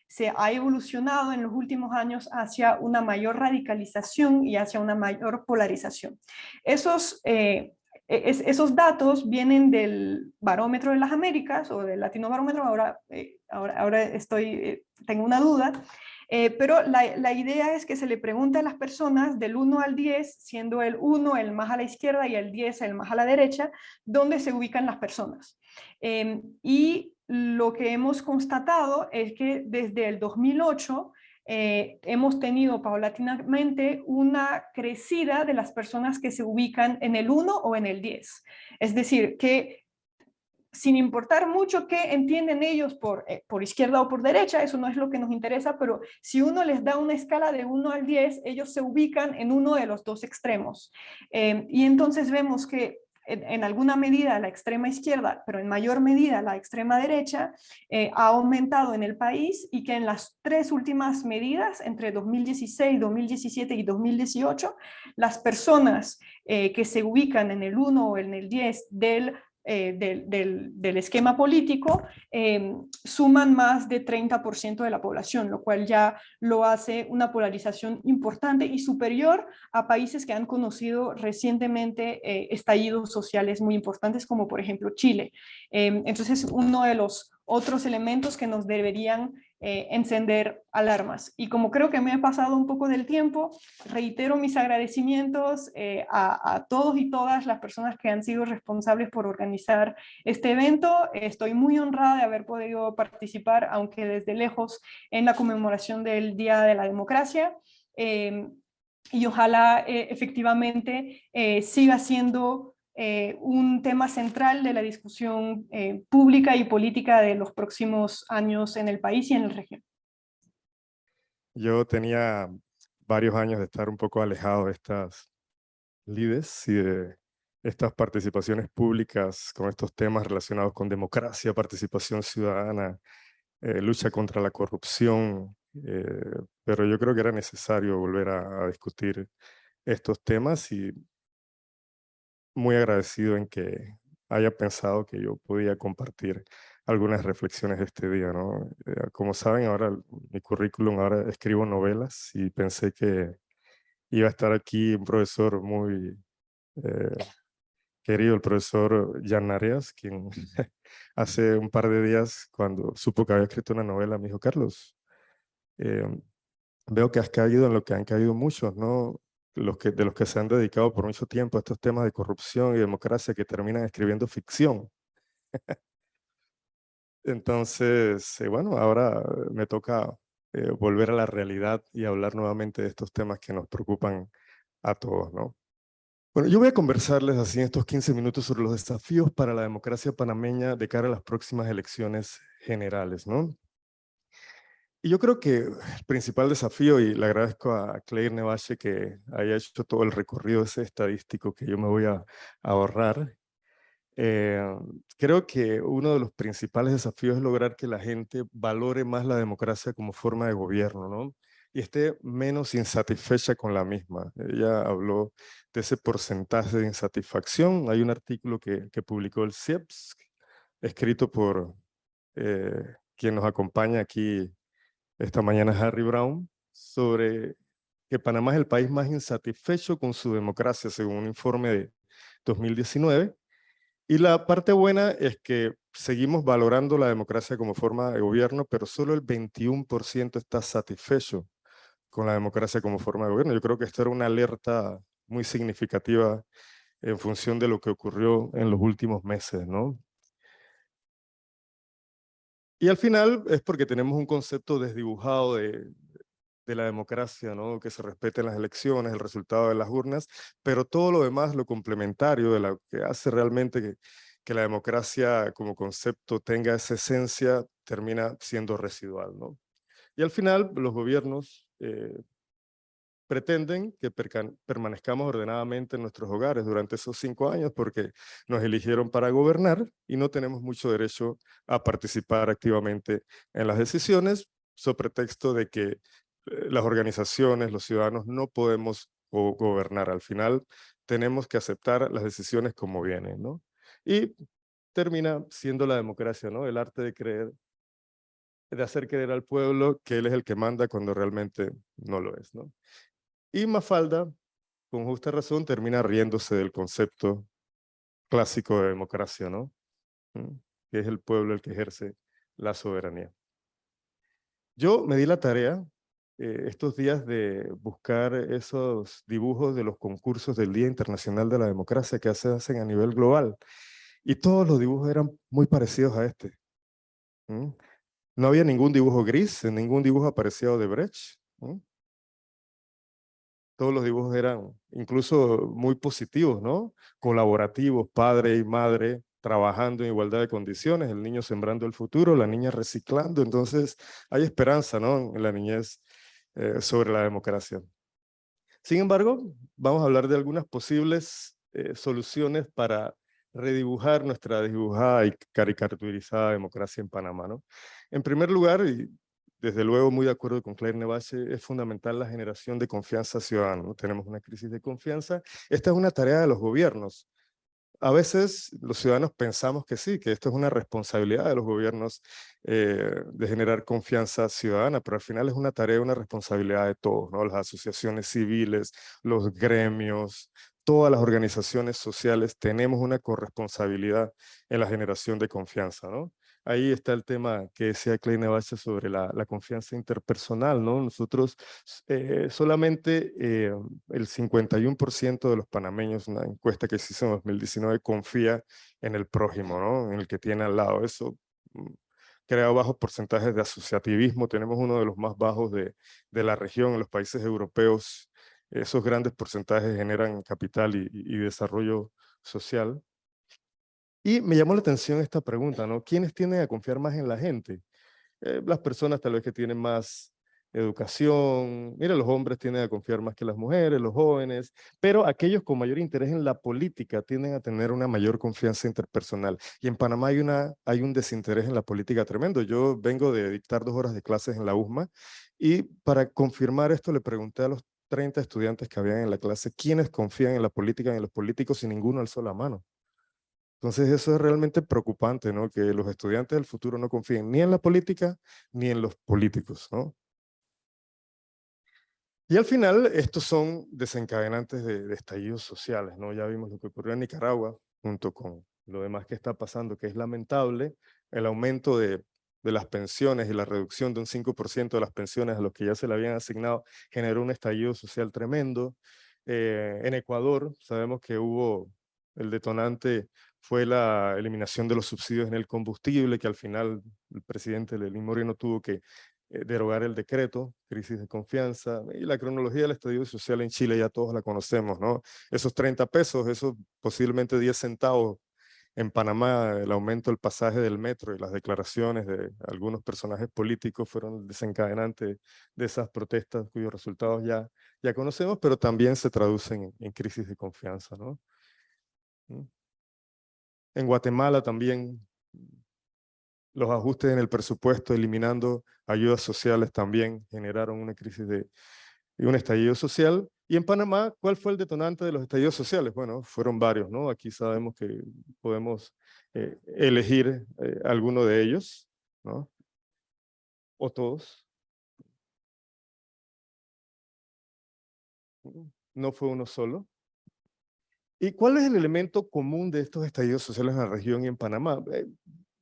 se ha evolucionado en los últimos años hacia una mayor radicalización y hacia una mayor polarización. Esos datos vienen del Barómetro de las Américas o del Latino Barómetro, tengo una duda, pero la idea es que se le pregunte a las personas del 1 al 10, siendo el 1 el más a la izquierda y el 10 el más a la derecha, dónde se ubican las personas. Y lo que hemos constatado es que desde el 2008 hemos tenido paulatinamente una crecida de las personas que se ubican en el 1 o en el 10. Es decir, que sin importar mucho qué entienden ellos por izquierda o por derecha, eso no es lo que nos interesa, pero si uno les da una escala de 1 al 10, ellos se ubican en uno de los dos extremos. Y entonces vemos que en alguna medida la extrema izquierda, pero en mayor medida la extrema derecha, ha aumentado en el país y que en las 3 últimas medidas, entre 2016, 2017 y 2018, las personas que se ubican en el 1 o en el 10 del esquema político, suman más de 30% de la población, lo cual ya lo hace una polarización importante y superior a países que han conocido recientemente estallidos sociales muy importantes, como por ejemplo Chile. Entonces, uno de los otros elementos que nos deberían encender alarmas. Y como creo que me he pasado un poco del tiempo, reitero mis agradecimientos a todos y todas las personas que han sido responsables por organizar este evento. Estoy muy honrada de haber podido participar, aunque desde lejos, en la conmemoración del Día de la Democracia. Y ojalá efectivamente siga siendo un tema central de la discusión pública y política de los próximos años en el país y en la región. Yo tenía varios años de estar un poco alejado de estas lides y de estas participaciones públicas con estos temas relacionados con democracia, participación ciudadana, lucha contra la corrupción, pero yo creo que era necesario volver a discutir estos temas y muy agradecido en que haya pensado que yo podía compartir algunas reflexiones de este día, ¿no? Como saben, ahora mi currículum, ahora escribo novelas y pensé que iba a estar aquí un profesor muy querido, el profesor Jan Arias, quien hace un par de días, cuando supo que había escrito una novela, me dijo: Carlos, veo que has caído en lo que han caído muchos, ¿no? De los que se han dedicado por mucho tiempo a estos temas de corrupción y democracia, que terminan escribiendo ficción. Entonces, bueno, ahora me toca volver a la realidad y hablar nuevamente de estos temas que nos preocupan a todos, ¿no? Bueno, yo voy a conversarles así en estos 15 minutos sobre los desafíos para la democracia panameña de cara a las próximas elecciones generales, ¿no? Y yo creo que el principal desafío, y le agradezco a Claire Nevache que haya hecho todo el recorrido ese estadístico que yo me voy a ahorrar, creo que uno de los principales desafíos es lograr que la gente valore más la democracia como forma de gobierno, ¿no? Y esté menos insatisfecha con la misma. Ella habló de ese porcentaje de insatisfacción. Hay un artículo que publicó el CIEPS, escrito por quien nos acompaña aquí esta mañana, Harry Brown, sobre que Panamá es el país más insatisfecho con su democracia, según un informe de 2019. Y la parte buena es que seguimos valorando la democracia como forma de gobierno, pero solo el 21% está satisfecho con la democracia como forma de gobierno. Yo creo que esto era una alerta muy significativa en función de lo que ocurrió en los últimos meses, ¿no? Y al final es porque tenemos un concepto desdibujado de la democracia, ¿no? Que se respeten las elecciones, el resultado de las urnas, pero todo lo demás, lo complementario de lo que hace realmente que la democracia como concepto tenga esa esencia, termina siendo residual, ¿no? Y al final los gobiernos pretenden que permanezcamos ordenadamente en nuestros hogares durante esos 5 años porque nos eligieron para gobernar y no tenemos mucho derecho a participar activamente en las decisiones, sobre pretexto de que las organizaciones, los ciudadanos, no podemos gobernar. Al final tenemos que aceptar las decisiones como vienen, ¿no? Y termina siendo la democracia, ¿no? El arte de creer, de hacer creer al pueblo que él es el que manda cuando realmente no lo es, ¿no? Y Mafalda, con justa razón, termina riéndose del concepto clásico de democracia, ¿no? Que es el pueblo el que ejerce la soberanía. Yo me di la tarea estos días de buscar esos dibujos de los concursos del Día Internacional de la Democracia que se hacen a nivel global. Y todos los dibujos eran muy parecidos a este. No había ningún dibujo gris, ningún dibujo aparecido de Brecht. Todos los dibujos eran incluso muy positivos, ¿no? Colaborativos, padre y madre trabajando en igualdad de condiciones, el niño sembrando el futuro, la niña reciclando. Entonces hay esperanza, ¿no? En la niñez sobre la democracia. Sin embargo, vamos a hablar de algunas posibles soluciones para redibujar nuestra desdibujada y caricaturizada democracia en Panamá, ¿no? En primer lugar, y desde luego muy de acuerdo con Claire Nevache, es fundamental la generación de confianza ciudadana, ¿no? Tenemos una crisis de confianza. Esta es una tarea de los gobiernos. A veces los ciudadanos pensamos que sí, que esto es una responsabilidad de los gobiernos de generar confianza ciudadana, pero al final es una tarea, una responsabilidad de todos, ¿no? Las asociaciones civiles, los gremios, todas las organizaciones sociales tenemos una corresponsabilidad en la generación de confianza, ¿no? Ahí está el tema que decía Clay Nevache sobre la confianza interpersonal, ¿no? Nosotros solamente el 51% de los panameños, una encuesta que se hizo en 2019, confía en el prójimo, ¿no? En el que tiene al lado. Eso crea bajos porcentajes de asociativismo. Tenemos uno de los más bajos de la región. En los países europeos, esos grandes porcentajes generan capital y desarrollo social. Y me llamó la atención esta pregunta, ¿no? ¿Quiénes tienden a confiar más en la gente? Las personas tal vez que tienen más educación, mira, los hombres tienden a confiar más que las mujeres, los jóvenes, pero aquellos con mayor interés en la política tienden a tener una mayor confianza interpersonal. Y en Panamá hay un desinterés en la política tremendo. Yo vengo de dictar 2 horas de clases en la USMA y para confirmar esto le pregunté a los 30 estudiantes que habían en la clase quiénes confían en la política y en los políticos y ninguno alzó la mano. Entonces eso es realmente preocupante, ¿no? Que los estudiantes del futuro no confíen ni en la política ni en los políticos, ¿no? Y al final estos son desencadenantes de estallidos sociales, ¿no? Ya vimos lo que ocurrió en Nicaragua, junto con lo demás que está pasando, que es lamentable, el aumento de las pensiones y la reducción de un 5% de las pensiones a los que ya se le habían asignado generó un estallido social tremendo. En Ecuador sabemos que hubo el detonante fue la eliminación de los subsidios en el combustible, que al final el presidente Lenín Moreno tuvo que derogar el decreto, crisis de confianza, y la cronología del estallido social en Chile ya todos la conocemos, ¿no? Esos 30 pesos, esos posiblemente 10 centavos en Panamá, el aumento del pasaje del metro y las declaraciones de algunos personajes políticos fueron desencadenantes de esas protestas cuyos resultados ya conocemos, pero también se traducen en crisis de confianza, ¿no? En Guatemala también los ajustes en el presupuesto, eliminando ayudas sociales, también generaron una crisis y un estallido social. Y en Panamá, ¿cuál fue el detonante de los estallidos sociales? Bueno, fueron varios, ¿no? Aquí sabemos que podemos elegir alguno de ellos, ¿no? O todos. No fue uno solo. ¿Y cuál es el elemento común de estos estallidos sociales en la región y en Panamá?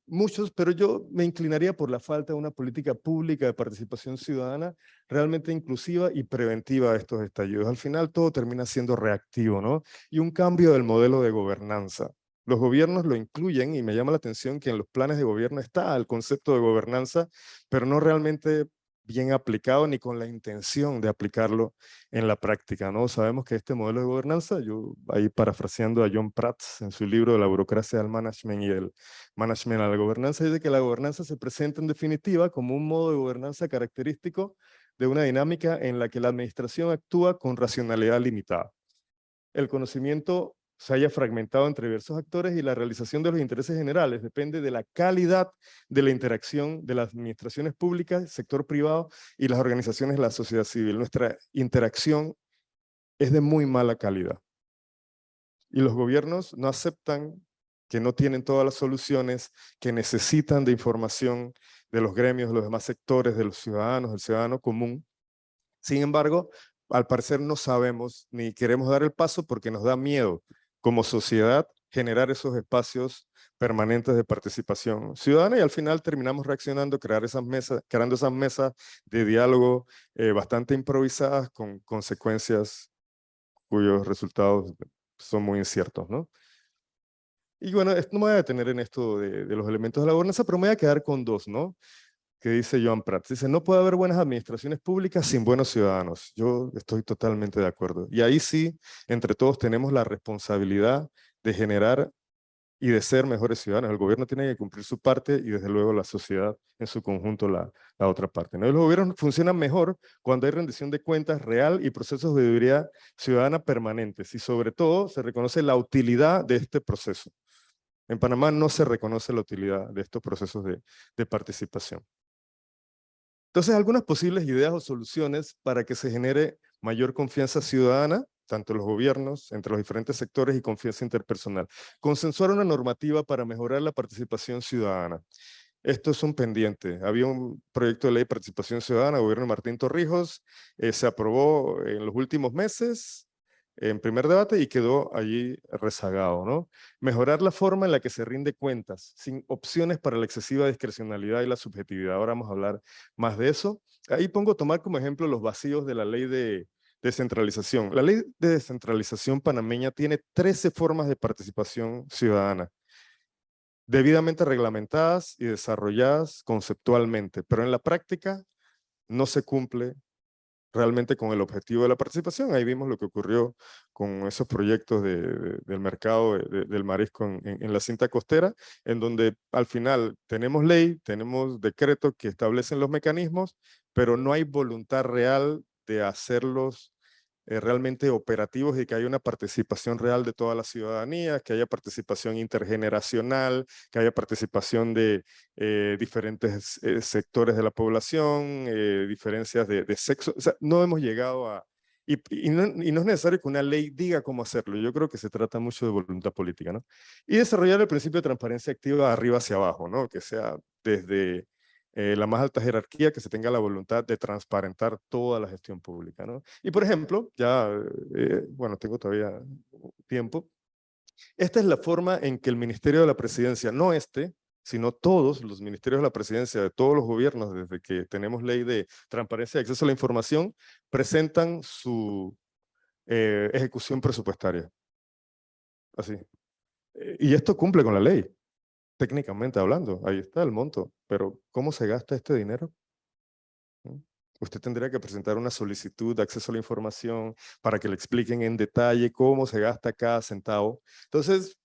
Muchos, pero yo me inclinaría por la falta de una política pública de participación ciudadana realmente inclusiva y preventiva de estos estallidos. Al final todo termina siendo reactivo, ¿no? Y un cambio del modelo de gobernanza. Los gobiernos lo incluyen y me llama la atención que en los planes de gobierno está el concepto de gobernanza, pero no realmente bien aplicado ni con la intención de aplicarlo en la práctica, ¿no? Sabemos que este modelo de gobernanza, yo ahí parafraseando a John Prats en su libro de la burocracia del management y el management a la gobernanza, dice que la gobernanza se presenta en definitiva como un modo de gobernanza característico de una dinámica en la que la administración actúa con racionalidad limitada. El conocimiento se haya fragmentado entre diversos actores y la realización de los intereses generales depende de la calidad de la interacción de las administraciones públicas, sector privado y las organizaciones de la sociedad civil. Nuestra interacción es de muy mala calidad. Y los gobiernos no aceptan que no tienen todas las soluciones, que necesitan de información de los gremios, de los demás sectores, de los ciudadanos, del ciudadano común. Sin embargo, al parecer no sabemos ni queremos dar el paso porque nos da miedo como sociedad generar esos espacios permanentes de participación ciudadana y al final terminamos reaccionando, creando esas mesas de diálogo bastante improvisadas con consecuencias cuyos resultados son muy inciertos, ¿no? Y bueno, no me voy a detener en esto de los elementos de la gobernanza, pero me voy a quedar con dos, ¿no? Que dice Joan Prats. Dice, no puede haber buenas administraciones públicas sin buenos ciudadanos. Yo estoy totalmente de acuerdo. Y ahí sí, entre todos tenemos la responsabilidad de generar y de ser mejores ciudadanos. El gobierno tiene que cumplir su parte y desde luego la sociedad en su conjunto la otra parte, ¿no? Y los gobiernos funcionan mejor cuando hay rendición de cuentas real y procesos de auditoría ciudadana permanentes. Y sobre todo se reconoce la utilidad de este proceso. En Panamá no se reconoce la utilidad de estos procesos de participación. Entonces, algunas posibles ideas o soluciones para que se genere mayor confianza ciudadana, tanto en los gobiernos, entre los diferentes sectores y confianza interpersonal. Consensuar una normativa para mejorar la participación ciudadana. Esto es un pendiente. Había un proyecto de ley de participación ciudadana, gobierno de Martín Torrijos, se aprobó en los últimos meses, en primer debate, y quedó allí rezagado, ¿no? Mejorar la forma en la que se rinde cuentas, sin opciones para la excesiva discrecionalidad y la subjetividad. Ahora vamos a hablar más de eso. Ahí tomar como ejemplo los vacíos de la ley de descentralización. La ley de descentralización panameña tiene 13 formas de participación ciudadana, debidamente reglamentadas y desarrolladas conceptualmente, pero en la práctica no se cumple realmente con el objetivo de la participación. Ahí vimos lo que ocurrió con esos proyectos del mercado del marisco en la cinta costera, en donde al final tenemos ley, tenemos decretos que establecen los mecanismos, pero no hay voluntad real de hacerlos realmente operativos y que haya una participación real de toda la ciudadanía, que haya participación intergeneracional, que haya participación de diferentes sectores de la población, diferencias de sexo. O sea, no hemos llegado a... Y no es necesario que una ley diga cómo hacerlo. Yo creo que se trata mucho de voluntad política, ¿no? Y desarrollar el principio de transparencia activa de arriba hacia abajo, ¿no? Que sea desde la más alta jerarquía, que se tenga la voluntad de transparentar toda la gestión pública, ¿no? Y por ejemplo, ya, bueno, tengo todavía tiempo, esta es la forma en que el Ministerio de la Presidencia, no sino todos los ministerios de la Presidencia de todos los gobiernos, desde que tenemos ley de transparencia y acceso a la información, presentan su ejecución presupuestaria. Así. Y esto cumple con la ley. Técnicamente hablando, ahí está el monto, pero ¿cómo se gasta este dinero? Usted tendría que presentar una solicitud de acceso a la información para que le expliquen en detalle cómo se gasta cada centavo. Entonces,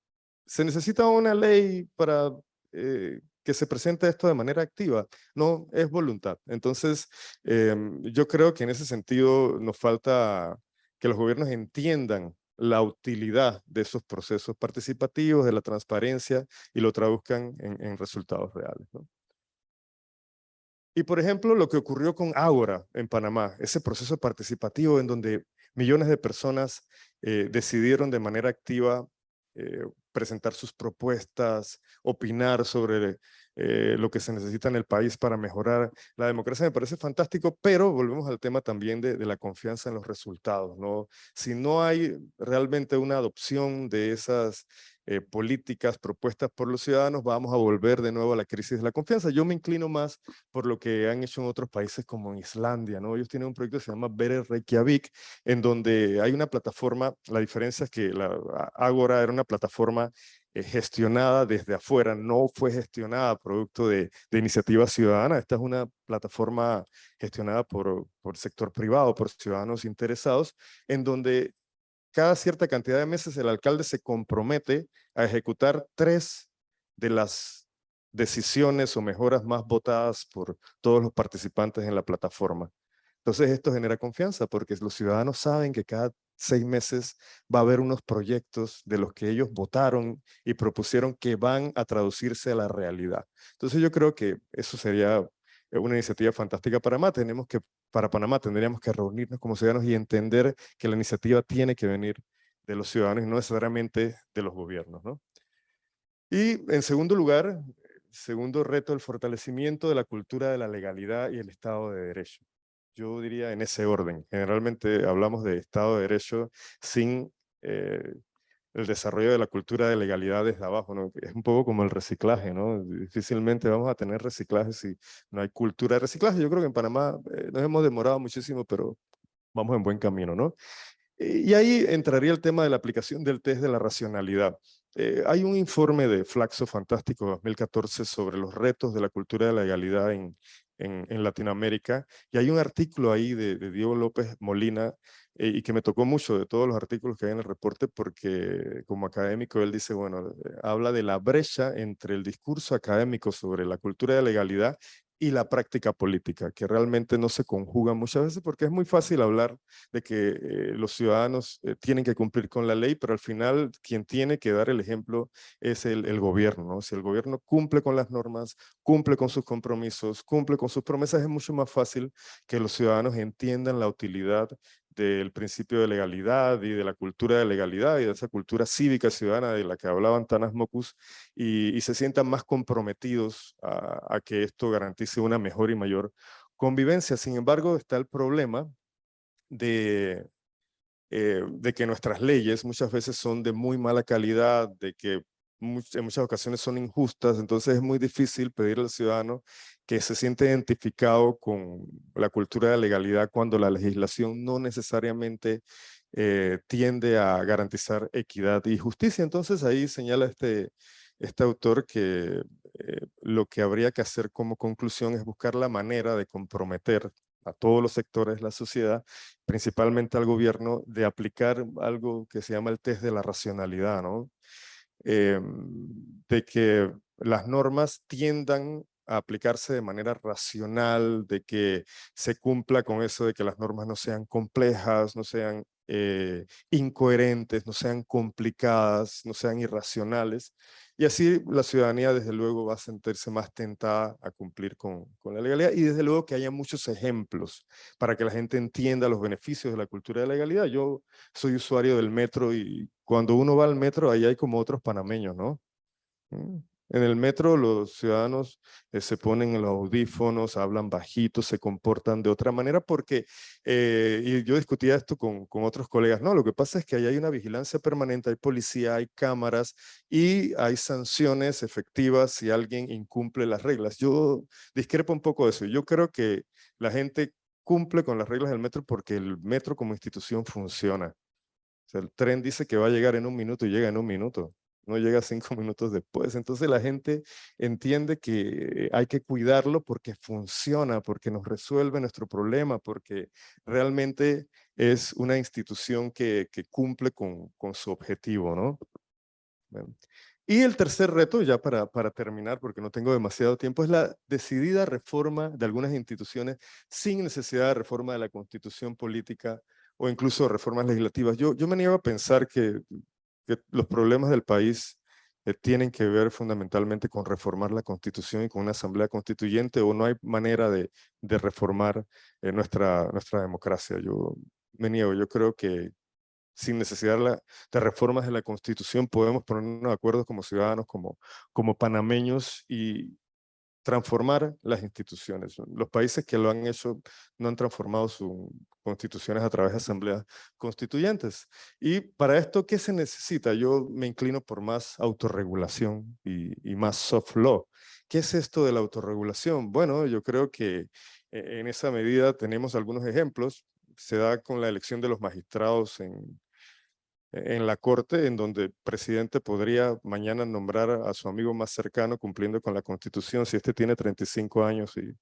¿se necesita una ley para que se presente esto de manera activa? No, es voluntad. Entonces, yo creo que en ese sentido nos falta que los gobiernos entiendan la utilidad de esos procesos participativos, de la transparencia, y lo traduzcan en resultados reales, ¿no? Y por ejemplo, lo que ocurrió con Ágora en Panamá, ese proceso participativo en donde millones de personas decidieron de manera activa presentar sus propuestas, opinar sobre lo que se necesita en el país para mejorar la democracia, me parece fantástico, pero volvemos al tema también de la confianza en los resultados, ¿no? Si no hay realmente una adopción de esas políticas propuestas por los ciudadanos, vamos a volver de nuevo a la crisis de la confianza. Yo me inclino más por lo que han hecho en otros países como en Islandia, ¿no? Ellos tienen un proyecto que se llama Better Reykjavik, en donde hay una plataforma. La diferencia es que la Ágora era una plataforma gestionada desde afuera, no fue gestionada producto de iniciativa ciudadana. Esta es una plataforma gestionada por sector privado, por ciudadanos interesados, en donde cada cierta cantidad de meses el alcalde se compromete a ejecutar 3 de las decisiones o mejoras más votadas por todos los participantes en la plataforma. Entonces esto genera confianza porque los ciudadanos saben que cada 6 meses va a haber unos proyectos de los que ellos votaron y propusieron que van a traducirse a la realidad. Entonces yo creo que eso sería una iniciativa fantástica para Panamá. Tendríamos que reunirnos como ciudadanos y entender que la iniciativa tiene que venir de los ciudadanos y no necesariamente de los gobiernos, ¿no? Y en segundo lugar, segundo reto, el fortalecimiento de la cultura de la legalidad y el Estado de Derecho. Yo diría en ese orden. Generalmente hablamos de Estado de Derecho sin el desarrollo de la cultura de legalidad desde abajo, ¿no? Es un poco como el reciclaje, ¿no? Difícilmente vamos a tener reciclaje si no hay cultura de reciclaje. Yo creo que en Panamá nos hemos demorado muchísimo, pero vamos en buen camino, ¿no? Y ahí entraría el tema de la aplicación del test de la racionalidad. Hay un informe de Flaxo Fantástico 2014 sobre los retos de la cultura de la legalidad en Latinoamérica, y hay un artículo ahí de Diego López Molina, y que me tocó mucho de todos los artículos que hay en el reporte, porque como académico él dice, bueno, habla de la brecha entre el discurso académico sobre la cultura de la legalidad y la práctica política, que realmente no se conjugan muchas veces, porque es muy fácil hablar de que los ciudadanos tienen que cumplir con la ley, pero al final quien tiene que dar el ejemplo es el gobierno, ¿no? Si el gobierno cumple con las normas, cumple con sus compromisos, cumple con sus promesas, es mucho más fácil que los ciudadanos entiendan la utilidad del principio de legalidad y de la cultura de legalidad y de esa cultura cívica ciudadana de la que hablaban Tanas Mockus, y se sientan más comprometidos a que esto garantice una mejor y mayor convivencia. Sin embargo, está el problema de que nuestras leyes muchas veces son de muy mala calidad, de que en muchas ocasiones son injustas, entonces es muy difícil pedirle al ciudadano que se siente identificado con la cultura de la legalidad cuando la legislación no necesariamente tiende a garantizar equidad y justicia. Entonces ahí señala este autor que lo que habría que hacer como conclusión es buscar la manera de comprometer a todos los sectores de la sociedad, principalmente al gobierno, de aplicar algo que se llama el test de la racionalidad, ¿no? De que las normas tiendan a aplicarse de manera racional, de que se cumpla con eso de que las normas no sean complejas, no sean incoherentes, no sean complicadas, no sean irracionales. Y así la ciudadanía desde luego va a sentirse más tentada a cumplir con la legalidad, y desde luego que haya muchos ejemplos para que la gente entienda los beneficios de la cultura de la legalidad. Yo soy usuario del metro y cuando uno va al metro ahí hay como otros panameños, ¿no? En el metro los ciudadanos se ponen los audífonos, hablan bajito, se comportan de otra manera porque, y yo discutía esto con otros colegas, no, lo que pasa es que ahí hay una vigilancia permanente, hay policía, hay cámaras y hay sanciones efectivas si alguien incumple las reglas. Yo discrepo un poco de eso. Yo creo que la gente cumple con las reglas del metro porque el metro como institución funciona. O sea, el tren dice que va a llegar en 1 minuto y llega en 1 minuto. No llega 5 minutos después. Entonces la gente entiende que hay que cuidarlo porque funciona, porque nos resuelve nuestro problema, porque realmente es una institución que cumple con su objetivo, ¿no? Bueno. Y el tercer reto, ya para terminar, porque no tengo demasiado tiempo, es la decidida reforma de algunas instituciones sin necesidad de reforma de la constitución política o incluso reformas legislativas. Yo me niego a pensar que los problemas del país tienen que ver fundamentalmente con reformar la constitución y con una asamblea constituyente, o no hay manera de reformar nuestra democracia. Yo me niego, yo creo que sin necesidad de reformas de la Constitución podemos ponernos de acuerdo como ciudadanos, como panameños, y transformar las instituciones. Los países que lo han hecho no han transformado sus constituciones a través de asambleas constituyentes. Y para esto, ¿qué se necesita? Yo me inclino por más autorregulación y más soft law. ¿Qué es esto de la autorregulación? Bueno, yo creo que en esa medida tenemos algunos ejemplos. Se da con la elección de los magistrados en la corte, en donde el presidente podría mañana nombrar a su amigo más cercano cumpliendo con la Constitución si este tiene 35 años y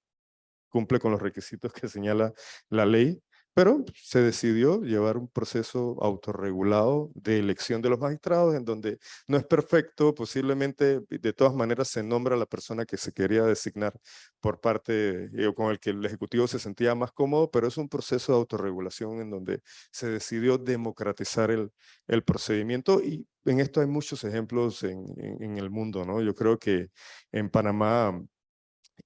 cumple con los requisitos que señala la ley. Pero se decidió llevar un proceso autorregulado de elección de los magistrados, en donde no es perfecto, posiblemente de todas maneras se nombra a la persona que se quería designar por parte, o con el que el Ejecutivo se sentía más cómodo, pero es un proceso de autorregulación en donde se decidió democratizar el procedimiento, y en esto hay muchos ejemplos en el mundo, ¿no? Yo creo que en Panamá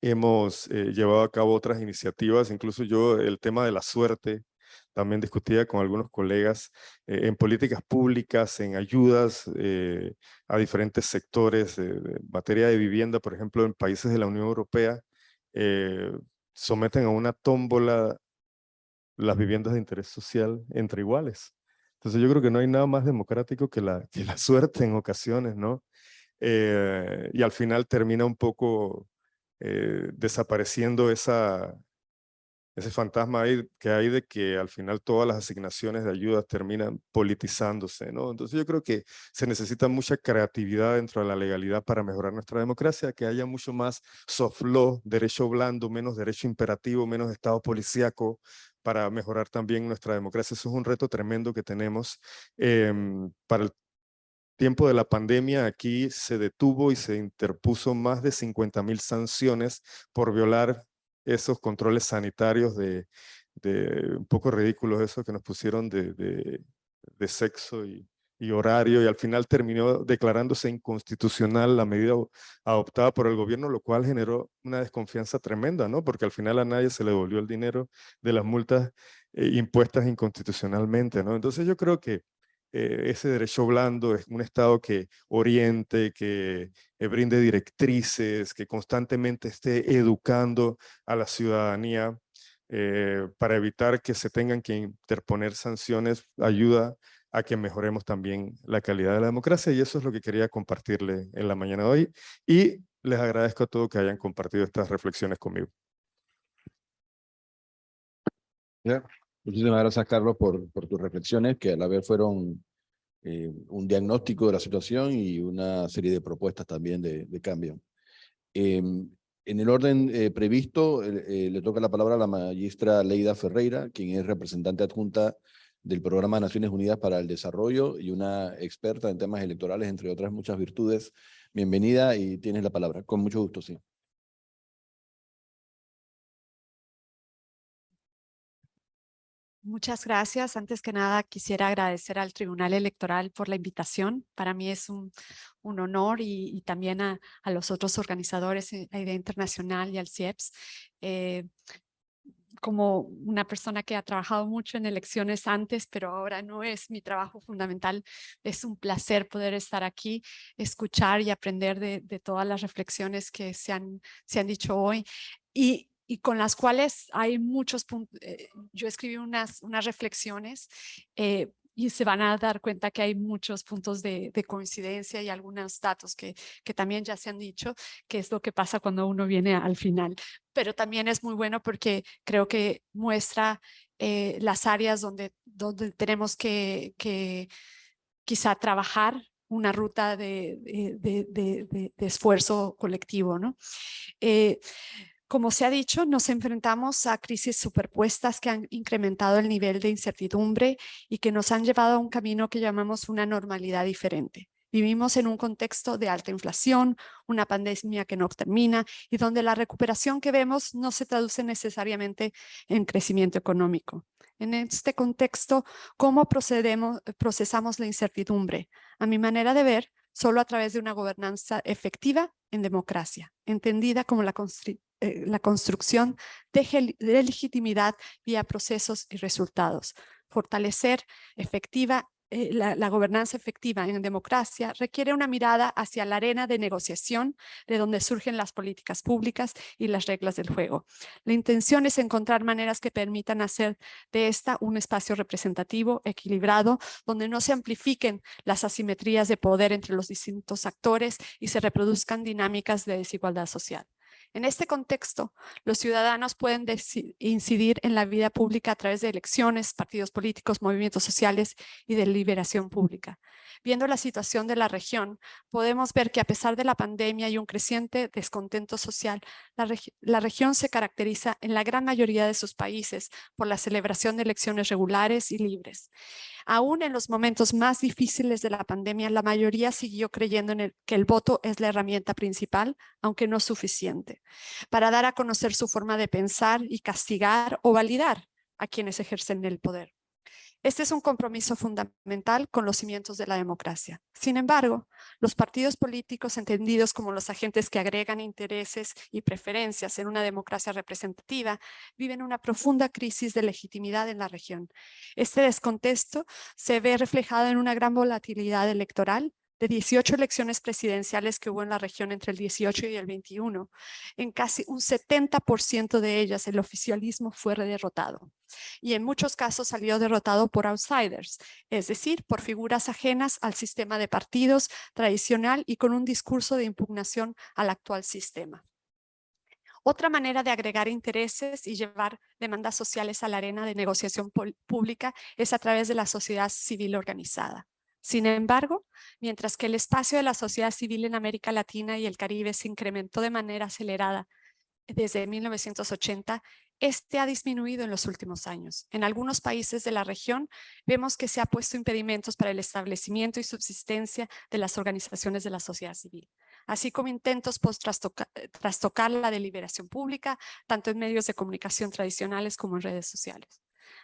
hemos llevado a cabo otras iniciativas, incluso yo el tema de la suerte también discutía con algunos colegas en políticas públicas, en ayudas a diferentes sectores, de materia de vivienda, por ejemplo, en países de la Unión Europea, someten a una tómbola las viviendas de interés social entre iguales. Entonces yo creo que no hay nada más democrático que la suerte en ocasiones, ¿no? Y al final termina un poco desapareciendo ese fantasma ahí que hay de que al final todas las asignaciones de ayuda terminan politizándose, ¿no? Entonces yo creo que se necesita mucha creatividad dentro de la legalidad para mejorar nuestra democracia, que haya mucho más soft law, derecho blando, menos derecho imperativo, menos estado policíaco, para mejorar también nuestra democracia. Eso es un reto tremendo que tenemos. Para el tiempo de la pandemia, aquí se detuvo y se interpuso más de 50,000 sanciones por violar esos controles sanitarios de un poco ridículos eso que nos pusieron de sexo y horario, y al final terminó declarándose inconstitucional la medida adoptada por el gobierno, lo cual generó una desconfianza tremenda, ¿no? Porque al final a nadie se le devolvió el dinero de las multas impuestas inconstitucionalmente, ¿no? Entonces yo creo que ese derecho blando es un Estado que oriente, que brinde directrices, que constantemente esté educando a la ciudadanía para evitar que se tengan que interponer sanciones, ayuda a que mejoremos también la calidad de la democracia, y eso es lo que quería compartirle en la mañana de hoy, y les agradezco a todos que hayan compartido estas reflexiones conmigo. Ya. Muchísimas gracias, Carlos, por tus reflexiones, que a la vez fueron un diagnóstico de la situación y una serie de propuestas también de cambio. En el orden previsto, le toca la palabra a la magistra Leida Ferreira, quien es representante adjunta del Programa de Naciones Unidas para el Desarrollo y una experta en temas electorales, entre otras muchas virtudes. Bienvenida y tienes la palabra. Con mucho gusto, sí. Muchas gracias. Antes que nada, quisiera agradecer al Tribunal Electoral por la invitación. Para mí es un honor y también a los otros organizadores, a Idea Internacional y al CIEPS. Como una persona que ha trabajado mucho en elecciones antes, pero ahora no es mi trabajo fundamental, es un placer poder estar aquí, escuchar y aprender de todas las reflexiones que se han dicho hoy. Y con las cuales hay muchos puntos. Yo escribí unas reflexiones y se van a dar cuenta que hay muchos puntos de coincidencia y algunos datos que también ya se han dicho, que es lo que pasa cuando uno viene al final. Pero también es muy bueno porque creo que muestra las áreas donde tenemos que quizá trabajar una ruta de esfuerzo colectivo, ¿no? Como se ha dicho, nos enfrentamos a crisis superpuestas que han incrementado el nivel de incertidumbre y que nos han llevado a un camino que llamamos una normalidad diferente. Vivimos en un contexto de alta inflación, una pandemia que no termina y donde la recuperación que vemos no se traduce necesariamente en crecimiento económico. En este contexto, ¿cómo procesamos la incertidumbre? A mi manera de ver, solo a través de una gobernanza efectiva en democracia, entendida como la construcción de legitimidad vía procesos y resultados. Fortalecer la gobernanza efectiva en democracia requiere una mirada hacia la arena de negociación de donde surgen las políticas públicas y las reglas del juego. La intención es encontrar maneras que permitan hacer de esta un espacio representativo, equilibrado, donde no se amplifiquen las asimetrías de poder entre los distintos actores y se reproduzcan dinámicas de desigualdad social. En este contexto, los ciudadanos pueden incidir en la vida pública a través de elecciones, partidos políticos, movimientos sociales y deliberación pública. Viendo la situación de la región, podemos ver que a pesar de la pandemia y un creciente descontento social, la región se caracteriza en la gran mayoría de sus países por la celebración de elecciones regulares y libres. Aún en los momentos más difíciles de la pandemia, la mayoría siguió creyendo que el voto es la herramienta principal, aunque no suficiente, para dar a conocer su forma de pensar y castigar o validar a quienes ejercen el poder. Este es un compromiso fundamental con los cimientos de la democracia. Sin embargo, los partidos políticos entendidos como los agentes que agregan intereses y preferencias en una democracia representativa viven una profunda crisis de legitimidad en la región. Este descontexto se ve reflejado en una gran volatilidad electoral, de 18 elecciones presidenciales que hubo en la región entre el 18 y el 21, en casi un 70% de ellas el oficialismo fue derrotado. Y en muchos casos salió derrotado por outsiders, es decir, por figuras ajenas al sistema de partidos tradicional y con un discurso de impugnación al actual sistema. Otra manera de agregar intereses y llevar demandas sociales a la arena de negociación pública es a través de la sociedad civil organizada. Sin embargo, mientras que el espacio de la sociedad civil en América Latina y el Caribe se incrementó de manera acelerada desde 1980, este ha disminuido en los últimos años. En algunos países de la región vemos que se ha puesto impedimentos para el establecimiento y subsistencia de las organizaciones de la sociedad civil, así como intentos por trastocar la deliberación pública, tanto en medios de comunicación tradicionales como en redes sociales.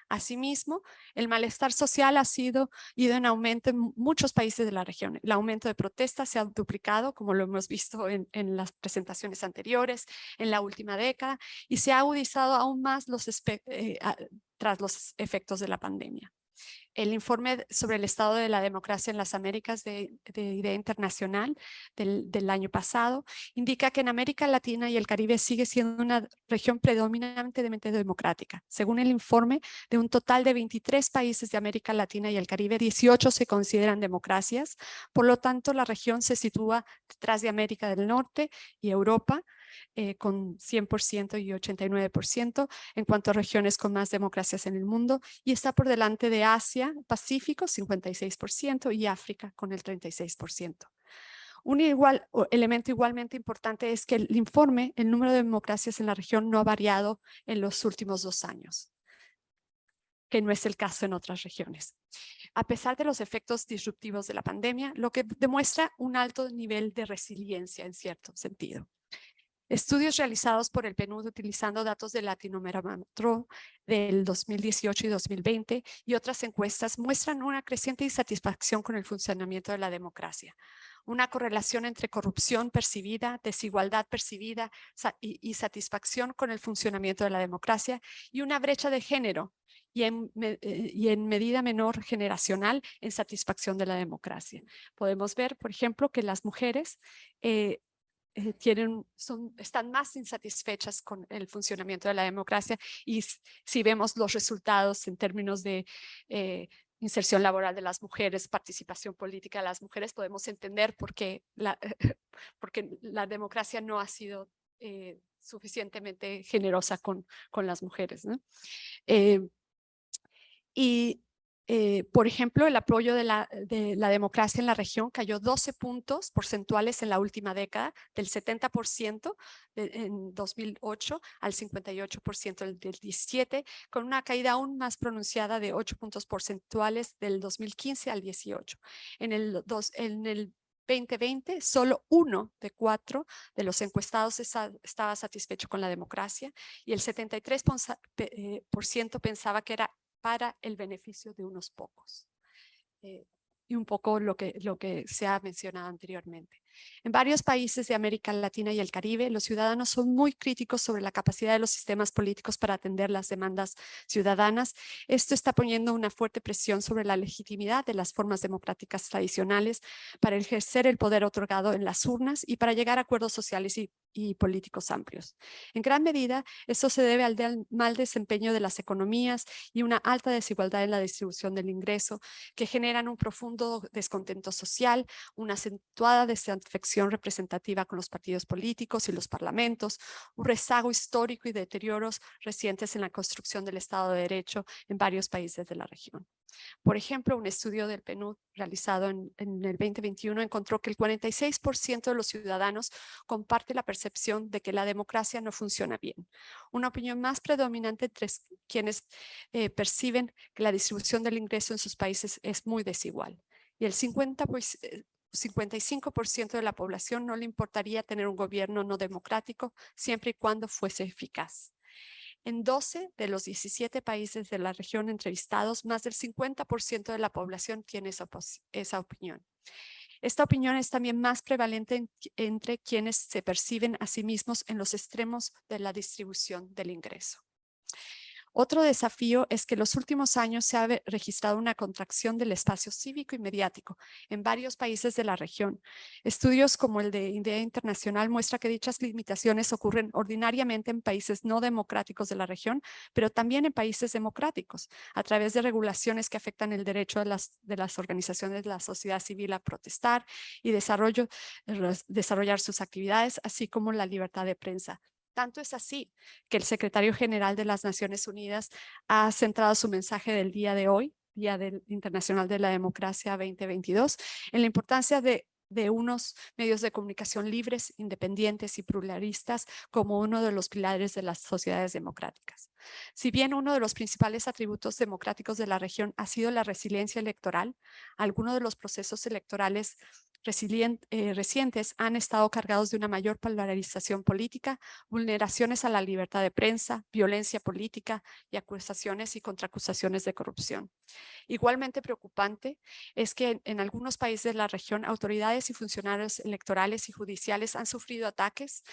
Asimismo, el malestar social ha ido en aumento en muchos países de la región. El aumento de protestas se ha duplicado, como lo hemos visto en las presentaciones anteriores, en la última década, y se ha agudizado aún más tras los efectos de la pandemia. El informe sobre el estado de la democracia en las Américas de Idea Internacional del año pasado indica que en América Latina y el Caribe sigue siendo una región predominantemente democrática. Según el informe, de un total de 23 países de América Latina y el Caribe, 18 se consideran democracias. Por lo tanto, la región se sitúa detrás de América del Norte y Europa, con 100% y 89% en cuanto a regiones con más democracias en el mundo, y está por delante de Asia, Pacífico, 56%, y África con el 36%. Un elemento igualmente importante es que el informe, el número de democracias en la región no ha variado en los últimos 2 años, que no es el caso en otras regiones. A pesar de los efectos disruptivos de la pandemia, lo que demuestra un alto nivel de resiliencia en cierto sentido. Estudios realizados por el PNUD utilizando datos de Latinobarómetro del 2018 y 2020 y otras encuestas muestran una creciente insatisfacción con el funcionamiento de la democracia. Una correlación entre corrupción percibida, desigualdad percibida y satisfacción con el funcionamiento de la democracia, y una brecha de género y en medida menor generacional en satisfacción de la democracia. Podemos ver, por ejemplo, que las mujeres están más insatisfechas con el funcionamiento de la democracia, y si vemos los resultados en términos de inserción laboral de las mujeres, participación política de las mujeres, podemos entender por qué porque la democracia no ha sido suficientemente generosa con las mujeres, ¿no? Por ejemplo, el apoyo de la democracia en la región cayó 12 puntos porcentuales en la última década, del 70% en 2008 al 58% del 2017, con una caída aún más pronunciada de 8 puntos porcentuales del 2015 al 18. En el 2020, solo 1 de 4 de los encuestados estaba satisfecho con la democracia, y el 73% pensaba que era para el beneficio de unos pocos. Y un poco lo que se ha mencionado anteriormente. En varios países de América Latina y el Caribe, los ciudadanos son muy críticos sobre la capacidad de los sistemas políticos para atender las demandas ciudadanas. Esto está poniendo una fuerte presión sobre la legitimidad de las formas democráticas tradicionales para ejercer el poder otorgado en las urnas y para llegar a acuerdos sociales y políticos amplios. En gran medida, esto se debe al mal desempeño de las economías y una alta desigualdad en la distribución del ingreso, que generan un profundo descontento social, una acentuada desatisfacción representativa con los partidos políticos y los parlamentos, un rezago histórico y deterioros recientes en la construcción del Estado de Derecho en varios países de la región. Por ejemplo, un estudio del PNUD realizado en el 2021 encontró que el 46% de los ciudadanos comparte la percepción de que la democracia no funciona bien. Una opinión más predominante entre quienes perciben que la distribución del ingreso en sus países es muy desigual. Y el 55% de la población no le importaría tener un gobierno no democrático siempre y cuando fuese eficaz. En 12 de los 17 países de la región entrevistados, más del 50% de la población tiene esa opinión. Esta opinión es también más prevalente entre quienes se perciben a sí mismos en los extremos de la distribución del ingreso. Otro desafío es que en los últimos años se ha registrado una contracción del espacio cívico y mediático en varios países de la región. Estudios como el de Idea Internacional muestran que dichas limitaciones ocurren ordinariamente en países no democráticos de la región, pero también en países democráticos, a través de regulaciones que afectan el derecho de las organizaciones de la sociedad civil a protestar y desarrollar sus actividades, así como la libertad de prensa. Tanto es así que el secretario general de las Naciones Unidas ha centrado su mensaje del día de hoy, Día Internacional de la Democracia 2022, en la importancia de unos medios de comunicación libres, independientes y pluralistas como uno de los pilares de las sociedades democráticas. Si bien uno de los principales atributos democráticos de la región ha sido la resiliencia electoral, algunos de los procesos electorales recientes han estado cargados de una mayor polarización política, vulneraciones a la libertad de prensa, violencia política y acusaciones y contraacusaciones de corrupción. Igualmente preocupante es que en algunos países de la región autoridades y funcionarios electorales y judiciales han sufrido ataques,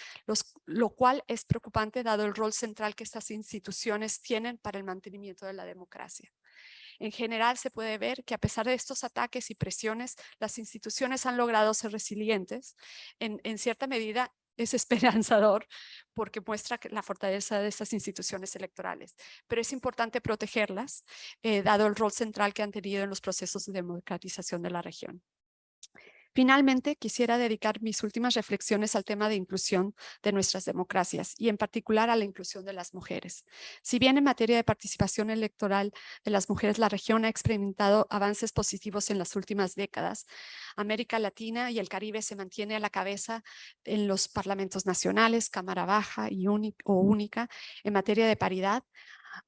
lo cual es preocupante dado el rol central que estas instituciones tienen para el mantenimiento de la democracia. En general se puede ver que a pesar de estos ataques y presiones, las instituciones han logrado ser resilientes. En cierta medida es esperanzador porque muestra la fortaleza de estas instituciones electorales, pero es importante protegerlas, dado el rol central que han tenido en los procesos de democratización de la región. Finalmente, quisiera dedicar mis últimas reflexiones al tema de inclusión de nuestras democracias y en particular a la inclusión de las mujeres. Si bien en materia de participación electoral de las mujeres la región ha experimentado avances positivos en las últimas décadas, América Latina y el Caribe se mantiene a la cabeza en los parlamentos nacionales, Cámara Baja y única en materia de paridad.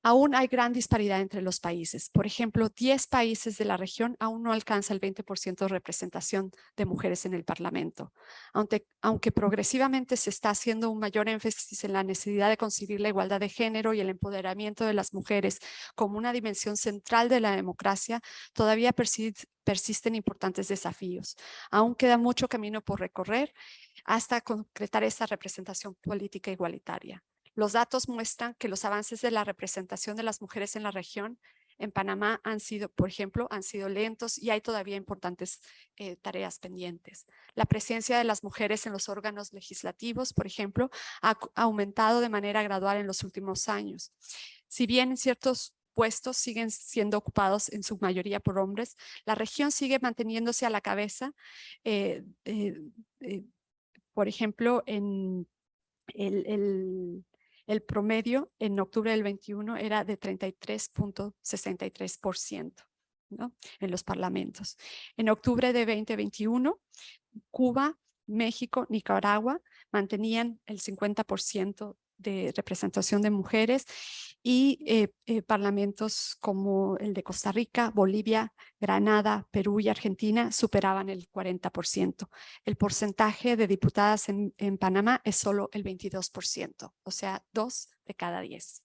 Aún hay gran disparidad entre los países. Por ejemplo, 10 países de la región aún no alcanza el 20% de representación de mujeres en el Parlamento. Aunque progresivamente se está haciendo un mayor énfasis en la necesidad de concebir la igualdad de género y el empoderamiento de las mujeres como una dimensión central de la democracia, todavía persisten importantes desafíos. Aún queda mucho camino por recorrer hasta concretar esta representación política igualitaria. Los datos muestran que los avances de la representación de las mujeres en la región en Panamá por ejemplo, han sido lentos y hay todavía importantes tareas pendientes. La presencia de las mujeres en los órganos legislativos, por ejemplo, ha aumentado de manera gradual en los últimos años. Si bien ciertos puestos siguen siendo ocupados en su mayoría por hombres, la región sigue manteniéndose a la cabeza. Por ejemplo, en el promedio en octubre del 21 era de 33.63%, ¿no? En los parlamentos. En octubre de 2021, Cuba, México, Nicaragua mantenían el 50% de representación de mujeres y parlamentos como el de Costa Rica, Bolivia, Granada, Perú y Argentina superaban el 40%. El porcentaje de diputadas en Panamá es solo el 22%, o sea, 2 de cada 10.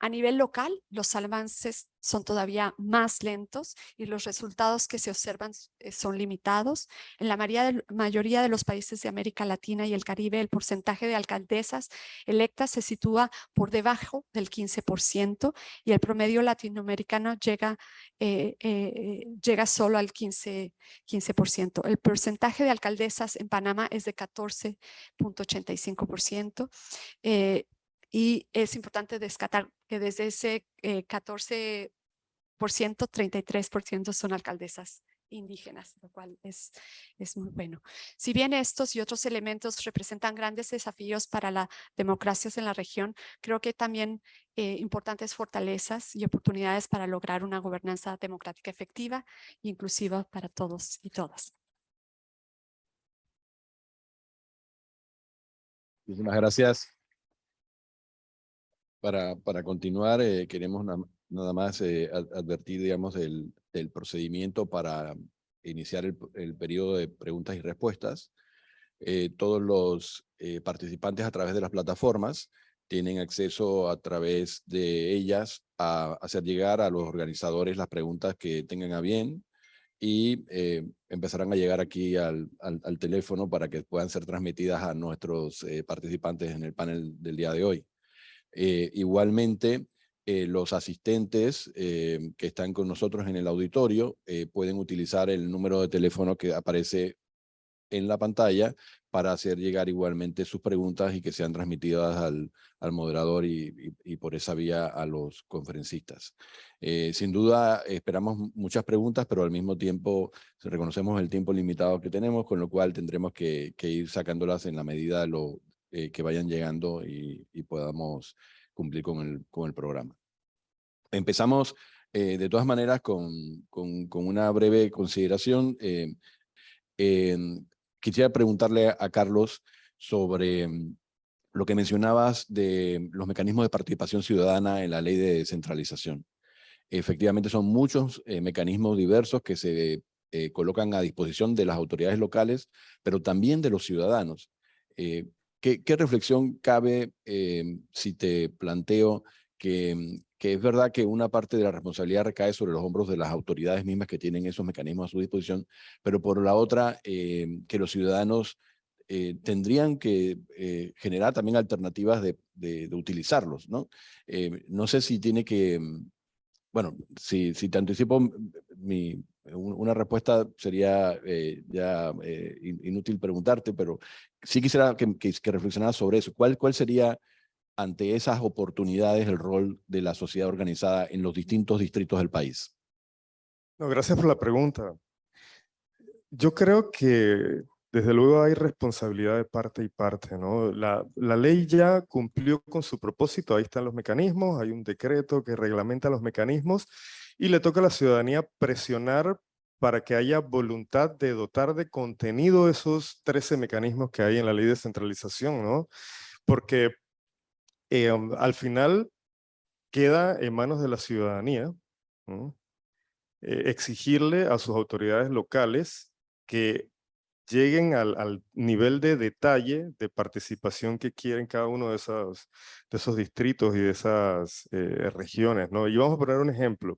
A nivel local, los avances son todavía más lentos y los resultados que se observan son limitados. En la mayoría de los países de América Latina y el Caribe, el porcentaje de alcaldesas electas se sitúa por debajo del 15% y el promedio latinoamericano llega solo al 15%. El porcentaje de alcaldesas en Panamá es de 14.85%. Y es importante destacar que desde ese 14%, 33% son alcaldesas indígenas, lo cual es muy bueno. Si bien estos y otros elementos representan grandes desafíos para las democracias en la región, creo que también importantes fortalezas y oportunidades para lograr una gobernanza democrática efectiva e inclusiva para todos y todas. Muchísimas gracias. Para continuar, queremos nada más advertir, digamos, el procedimiento para iniciar el periodo de preguntas y respuestas. Todos los participantes a través de las plataformas tienen acceso a través de ellas a hacer llegar a los organizadores las preguntas que tengan a bien y empezarán a llegar aquí al teléfono para que puedan ser transmitidas a nuestros participantes en el panel del día de hoy. Igualmente, los asistentes que están con nosotros en el auditorio pueden utilizar el número de teléfono que aparece en la pantalla para hacer llegar igualmente sus preguntas y que sean transmitidas al moderador y por esa vía a los conferencistas. Sin duda esperamos muchas preguntas, pero al mismo tiempo reconocemos el tiempo limitado que tenemos, con lo cual tendremos que ir sacándolas en la medida de lo que vayan llegando y podamos cumplir con el programa. Empezamos de todas maneras con una breve consideración. Quisiera preguntarle a Carlos sobre lo que mencionabas de los mecanismos de participación ciudadana en la ley de descentralización. Efectivamente son muchos mecanismos diversos que se colocan a disposición de las autoridades locales, pero también de los ciudadanos. ¿Qué reflexión cabe si te planteo que es verdad que una parte de la responsabilidad recae sobre los hombros de las autoridades mismas que tienen esos mecanismos a su disposición, pero por la otra, que los ciudadanos tendrían que generar también alternativas de utilizarlos, ¿no? No sé si tiene que, bueno, si te anticipo, una respuesta sería inútil preguntarte, pero sí quisiera que reflexionaras sobre eso. ¿Cuál sería ante esas oportunidades el rol de la sociedad organizada en los distintos distritos del país? No, gracias por la pregunta. Yo creo que desde luego hay responsabilidad de parte y parte, ¿no? La ley ya cumplió con su propósito, ahí están los mecanismos, hay un decreto que reglamenta los mecanismos y le toca a la ciudadanía presionar para que haya voluntad de dotar de contenido esos 13 mecanismos que hay en la ley de descentralización, ¿no? Porque al final queda en manos de la ciudadanía, ¿no? Exigirle a sus autoridades locales que lleguen al nivel de detalle, de participación que quieren cada uno de esos distritos y de esas regiones, ¿no? Y vamos a poner un ejemplo.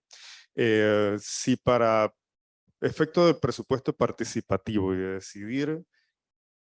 Si para efecto del presupuesto participativo y de decidir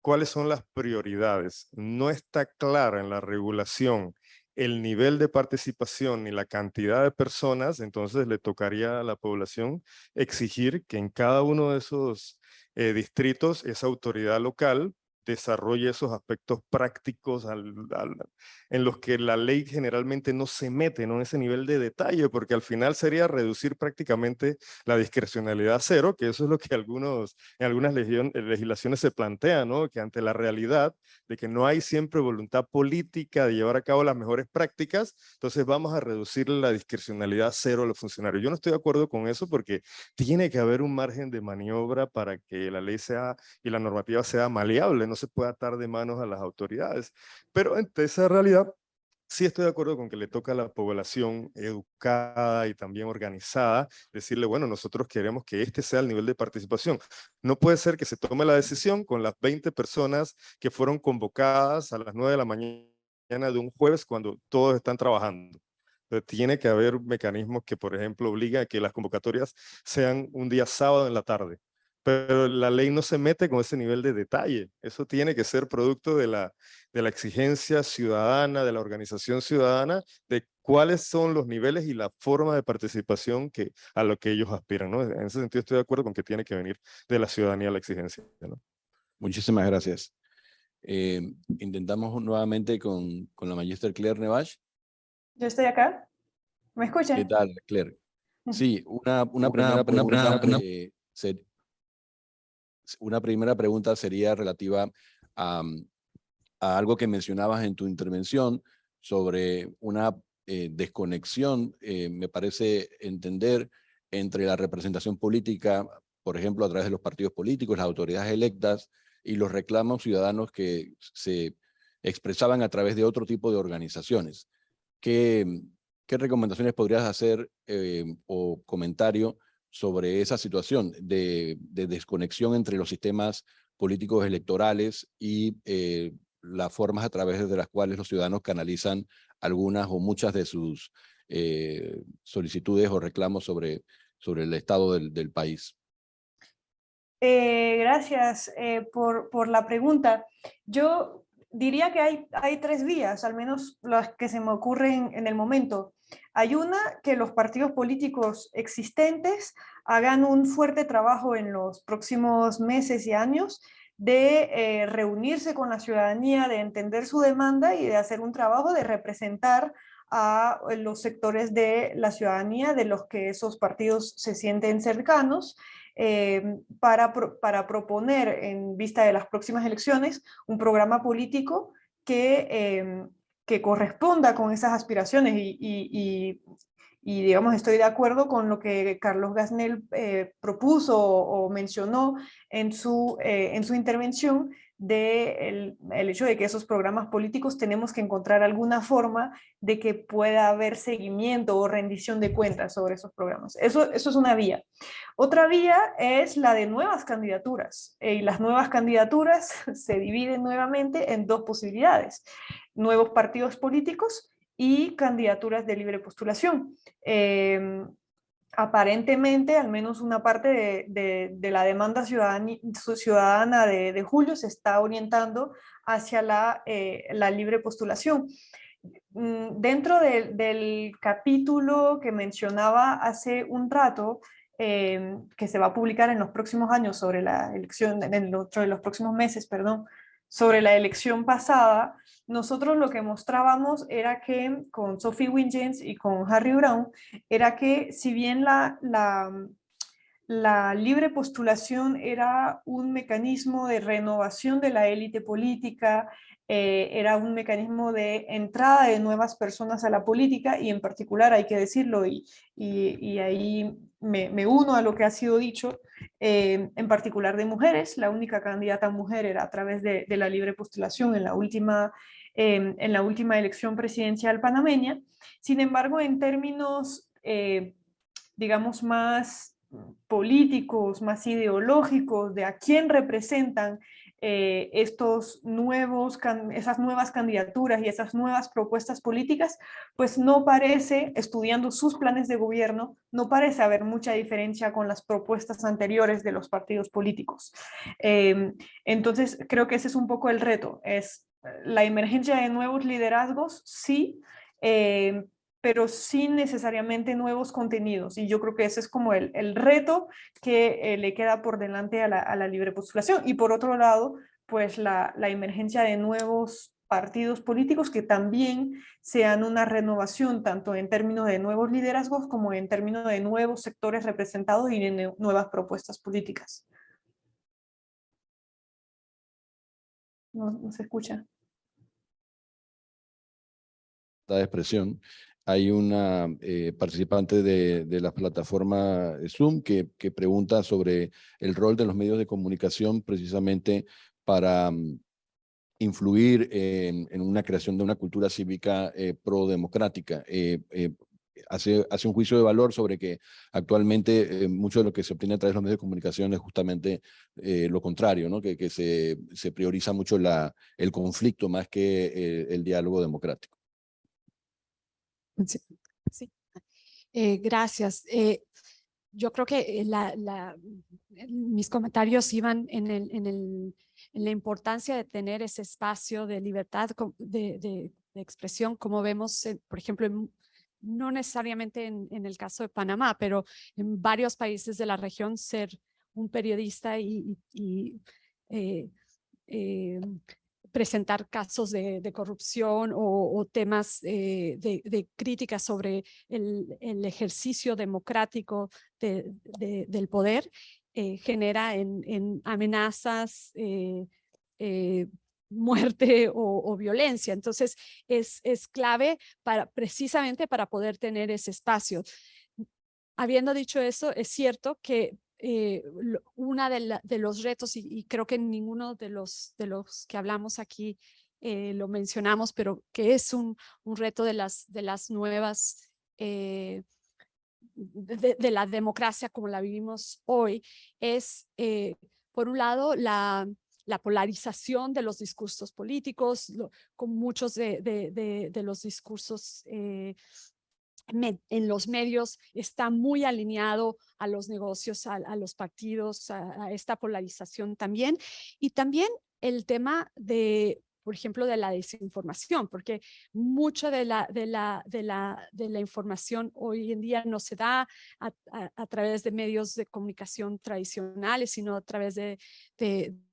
cuáles son las prioridades, no está clara en la regulación el nivel de participación ni la cantidad de personas, entonces le tocaría a la población exigir que en cada uno de esos distritos esa autoridad local desarrolle esos aspectos prácticos en los que la ley generalmente no se mete, ¿no? En ese nivel de detalle, porque al final sería reducir prácticamente la discrecionalidad a cero, que eso es lo que en algunas legislaciones se plantea, ¿no? Que ante la realidad de que no hay siempre voluntad política de llevar a cabo las mejores prácticas, entonces vamos a reducir la discrecionalidad a cero a los funcionarios. Yo no estoy de acuerdo con eso porque tiene que haber un margen de maniobra para que la ley sea y la normativa sea maleable, no se puede atar de manos a las autoridades. Pero ante esa realidad, sí estoy de acuerdo con que le toca a la población educada y también organizada decirle, bueno, nosotros queremos que este sea el nivel de participación. No puede ser que se tome la decisión con las 20 personas que fueron convocadas a las 9 de la mañana de un jueves cuando todos están trabajando. Entonces, tiene que haber mecanismos que, por ejemplo, obligan a que las convocatorias sean un día sábado en la tarde. Pero la ley no se mete con ese nivel de detalle. Eso tiene que ser producto de la exigencia ciudadana, de la organización ciudadana, de cuáles son los niveles y la forma de participación a lo que ellos aspiran, ¿no? En ese sentido estoy de acuerdo con que tiene que venir de la ciudadanía la exigencia, ¿no? Muchísimas gracias. Intentamos nuevamente con la magíster Claire Nevash. Yo estoy acá. ¿Me escuchan? ¿Qué tal, Claire? Sí, una primera pregunta sería relativa a algo que mencionabas en tu intervención sobre una desconexión, me parece entender, entre la representación política, por ejemplo, a través de los partidos políticos, las autoridades electas, y los reclamos ciudadanos que se expresaban a través de otro tipo de organizaciones. ¿Qué recomendaciones podrías hacer o comentario sobre esa situación de desconexión entre los sistemas políticos electorales y las formas a través de las cuales los ciudadanos canalizan algunas o muchas de sus solicitudes o reclamos sobre el estado del país? Gracias por la pregunta. Yo diría que hay tres vías, al menos las que se me ocurren en el momento. Hay una, que los partidos políticos existentes hagan un fuerte trabajo en los próximos meses y años de reunirse con la ciudadanía, de entender su demanda y de hacer un trabajo de representar a los sectores de la ciudadanía de los que esos partidos se sienten cercanos, para proponer en vista de las próximas elecciones un programa político que corresponda con esas aspiraciones y digamos, estoy de acuerdo con lo que Carlos Gasnell propuso o mencionó en su intervención del hecho de que esos programas políticos tenemos que encontrar alguna forma de que pueda haber seguimiento o rendición de cuentas sobre esos programas. Eso es una vía. Otra vía es la de nuevas candidaturas, y las nuevas candidaturas se dividen nuevamente en dos posibilidades: nuevos partidos políticos y candidaturas de libre postulación. Aparentemente, al menos una parte de la demanda ciudadana de Julio se está orientando hacia la libre postulación. Dentro del capítulo que mencionaba hace un rato, que se va a publicar en los próximos años sobre la elección, dentro de los próximos meses, perdón, sobre la elección pasada, nosotros lo que mostrábamos era que, con Sophie Wingens y con Harry Brown, era que si bien la libre postulación era un mecanismo de renovación de la élite política, era un mecanismo de entrada de nuevas personas a la política, y en particular, hay que decirlo, y ahí me uno a lo que ha sido dicho, en particular de mujeres. La única candidata mujer era a través de la libre postulación en la última elección presidencial panameña. Sin embargo, en términos, digamos, más políticos, más ideológicos, de a quién representan esas nuevas candidaturas y esas nuevas propuestas políticas, pues no parece, estudiando sus planes de gobierno, no parece haber mucha diferencia con las propuestas anteriores de los partidos políticos. Entonces, creo que ese es un poco el reto, es la emergencia de nuevos liderazgos, sí, pero sin necesariamente nuevos contenidos. Y yo creo que ese es como el reto que le queda por delante a la libre postulación. Y por otro lado, pues la emergencia de nuevos partidos políticos que también sean una renovación, tanto en términos de nuevos liderazgos como en términos de nuevos sectores representados y de nuevas propuestas políticas. No se escucha. De expresión. Hay una participante de la plataforma Zoom que pregunta sobre el rol de los medios de comunicación precisamente para influir en una creación de una cultura cívica pro-democrática. Hace un juicio de valor sobre que actualmente mucho de lo que se obtiene a través de los medios de comunicación es justamente lo contrario, ¿no? Que se prioriza mucho el conflicto más que el diálogo democrático. Sí. Sí. Gracias. Yo creo que mis comentarios iban en la importancia de tener ese espacio de libertad de expresión, como vemos, por ejemplo, no necesariamente en el caso de Panamá, pero en varios países de la región, ser un periodista y presentar casos de corrupción o temas de crítica sobre el ejercicio democrático del poder, genera en amenazas, muerte o violencia. Entonces es clave precisamente para poder tener ese espacio. Habiendo dicho eso, es cierto que una de los retos, y creo que ninguno de los que hablamos aquí lo mencionamos, pero que es un reto de las nuevas, de la democracia como la vivimos hoy, es por un lado la polarización de los discursos políticos, con muchos de los discursos en los medios está muy alineado a los negocios, a los partidos, a esta polarización también. Y también el tema de por ejemplo, de la desinformación, porque mucha de la información hoy en día no se da a través de medios de comunicación tradicionales, sino a través de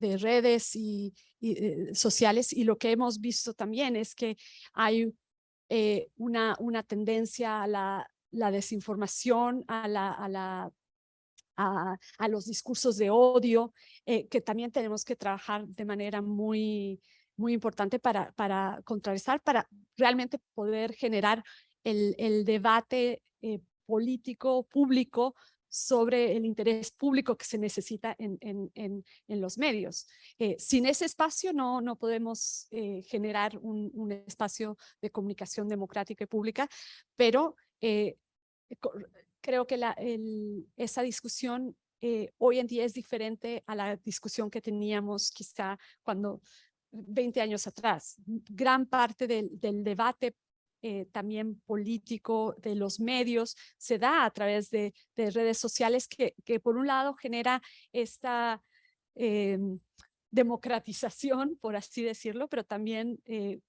redes y sociales. Y lo que hemos visto también es que hay una tendencia a la desinformación, a los discursos de odio, que también tenemos que trabajar de manera muy importante para contrarrestar, para realmente poder generar el debate político, público, sobre el interés público que se necesita en los medios. Sin ese espacio no podemos generar un espacio de comunicación democrática y pública, pero creo que esa discusión hoy en día es diferente a la discusión que teníamos quizá cuando 20 años atrás. Gran parte del debate también político de los medios se da a través de redes sociales que por un lado genera esta democratización, por así decirlo, pero también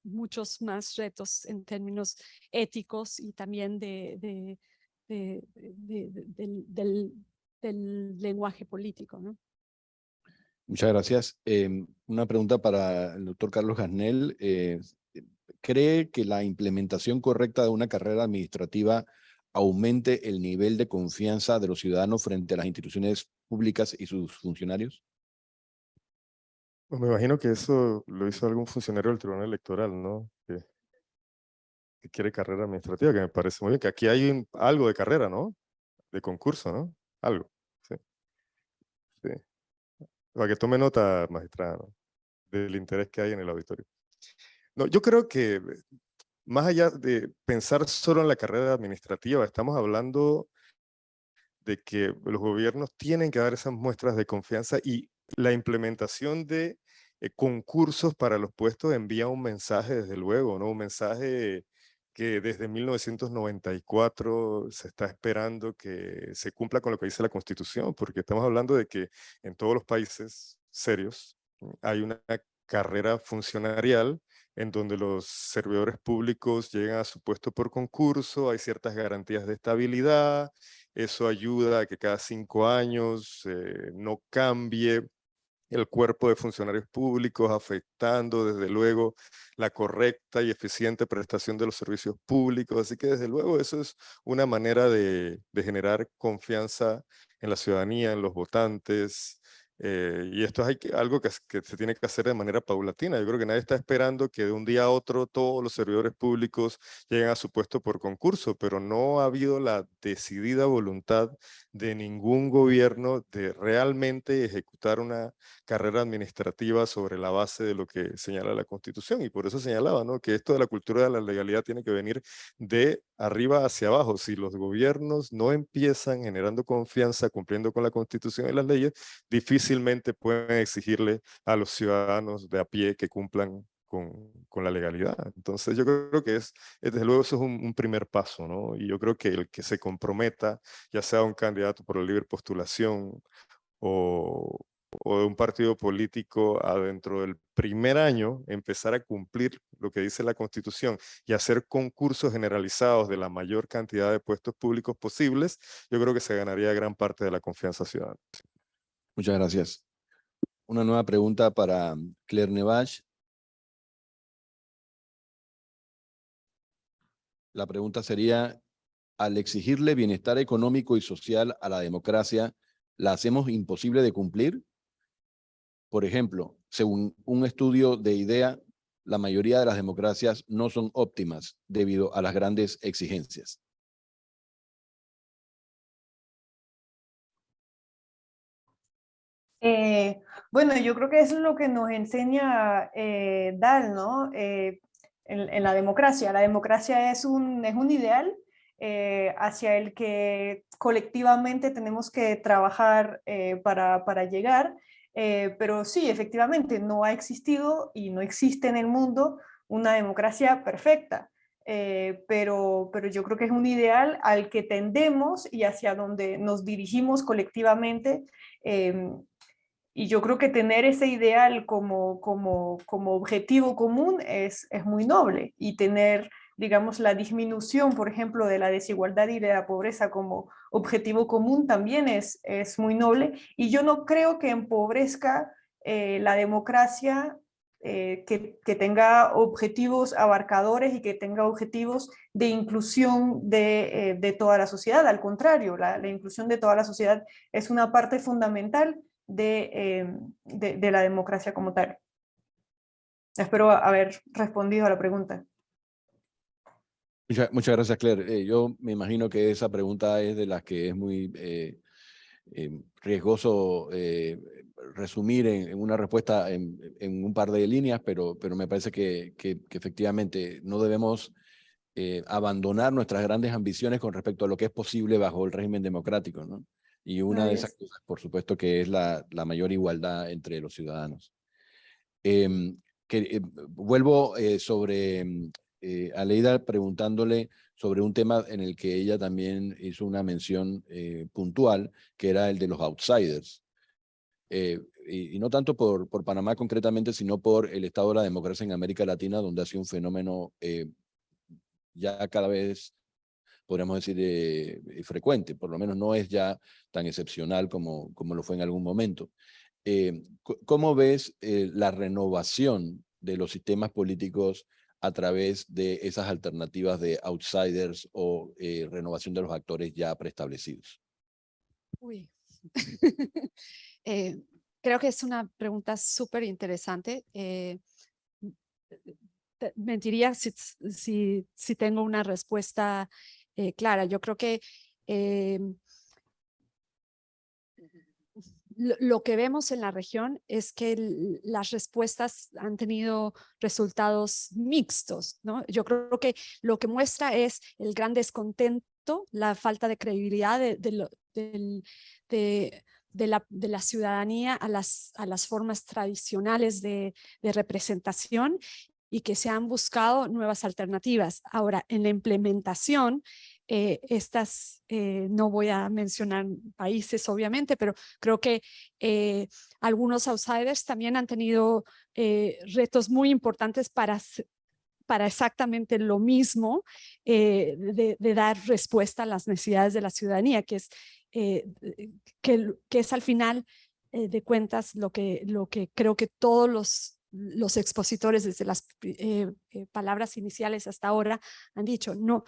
muchos más retos en términos éticos y también del lenguaje político, ¿no? Muchas gracias. Una pregunta para el doctor Carlos Gasnell. ¿Cree que la implementación correcta de una carrera administrativa aumente el nivel de confianza de los ciudadanos frente a las instituciones públicas y sus funcionarios? Pues me imagino que eso lo hizo algún funcionario del Tribunal Electoral, ¿no? Que quiere carrera administrativa, que me parece muy bien, que aquí hay algo de carrera, ¿no? De concurso, ¿no? Algo, sí. Sí. Para que tome nota, magistrada, ¿no? Del interés que hay en el auditorio. No, yo creo que más allá de pensar solo en la carrera administrativa, estamos hablando de que los gobiernos tienen que dar esas muestras de confianza y la implementación de concursos para los puestos envía un mensaje, desde luego, ¿no? Un mensaje que desde 1994 se está esperando que se cumpla con lo que dice la Constitución, porque estamos hablando de que en todos los países serios hay una carrera funcionarial en donde los servidores públicos llegan a su puesto por concurso, hay ciertas garantías de estabilidad, eso ayuda a que cada 5 años no cambie el cuerpo de funcionarios públicos, afectando desde luego la correcta y eficiente prestación de los servicios públicos. Así que desde luego eso es una manera de generar confianza en la ciudadanía, en los votantes. Y esto es algo que se tiene que hacer de manera paulatina. Yo creo que nadie está esperando que de un día a otro todos los servidores públicos lleguen a su puesto por concurso, pero no ha habido la decidida voluntad de ningún gobierno de realmente ejecutar una carrera administrativa sobre la base de lo que señala la Constitución. Y por eso señalaba, ¿no?, que esto de la cultura de la legalidad tiene que venir de arriba hacia abajo. Si los gobiernos no empiezan generando confianza, cumpliendo con la Constitución y las leyes, difícilmente pueden exigirle a los ciudadanos de a pie que cumplan con la legalidad. Entonces yo creo que desde luego eso es un primer paso, ¿no? Y yo creo que el que se comprometa, ya sea un candidato por la libre postulación o de un partido político, dentro del primer año empezar a cumplir lo que dice la Constitución y hacer concursos generalizados de la mayor cantidad de puestos públicos posibles, yo creo que se ganaría gran parte de la confianza ciudadana. Muchas gracias. Una nueva pregunta para Claire Nevache. La pregunta sería: al exigirle bienestar económico y social a la democracia, ¿la hacemos imposible de cumplir? Por ejemplo, según un estudio de IDEA, la mayoría de las democracias no son óptimas debido a las grandes exigencias. Bueno, yo creo que eso es lo que nos enseña Dahl, ¿no? En la democracia. La democracia es un ideal hacia el que colectivamente tenemos que trabajar para llegar, pero sí, efectivamente, no ha existido y no existe en el mundo una democracia perfecta. Pero yo creo que es un ideal al que tendemos y hacia donde nos dirigimos colectivamente Y yo creo que tener ese ideal como objetivo común es muy noble, y tener, digamos, la disminución, por ejemplo, de la desigualdad y de la pobreza como objetivo común también es muy noble. Y yo no creo que empobrezca la democracia que tenga objetivos abarcadores y que tenga objetivos de inclusión de toda la sociedad. Al contrario, la inclusión de toda la sociedad es una parte fundamental de la democracia como tal. Espero haber respondido a la pregunta. Muchas gracias, Claire. Yo me imagino que esa pregunta es de las que es muy riesgoso resumir en una respuesta en un par de líneas, pero me parece que efectivamente no debemos abandonar nuestras grandes ambiciones con respecto a lo que es posible bajo el régimen democrático, ¿no? Y una de esas cosas, por supuesto, que es la mayor igualdad entre los ciudadanos. Vuelvo sobre Aleida preguntándole sobre un tema en el que ella también hizo una mención puntual, que era el de los outsiders. Y no tanto por Panamá concretamente, sino por el estado de la democracia en América Latina, donde ha sido un fenómeno ya cada vez, podríamos decir, frecuente, por lo menos no es ya tan excepcional como lo fue en algún momento. ¿Cómo ves la renovación de los sistemas políticos a través de esas alternativas de outsiders o renovación de los actores ya preestablecidos? Uy. Creo que es una pregunta súper interesante. Mentiría si tengo una respuesta clara. Yo creo que lo que vemos en la región es que las respuestas han tenido resultados mixtos, ¿no? Yo creo que lo que muestra es el gran descontento, la falta de credibilidad de la ciudadanía a las formas tradicionales de representación, y que se han buscado nuevas alternativas. Ahora, en la implementación, no voy a mencionar países obviamente, pero creo que algunos outsiders también han tenido retos muy importantes para exactamente lo mismo, de dar respuesta a las necesidades de la ciudadanía, que es al final de cuentas lo que creo que todos los expositores desde las palabras iniciales hasta ahora han dicho. No,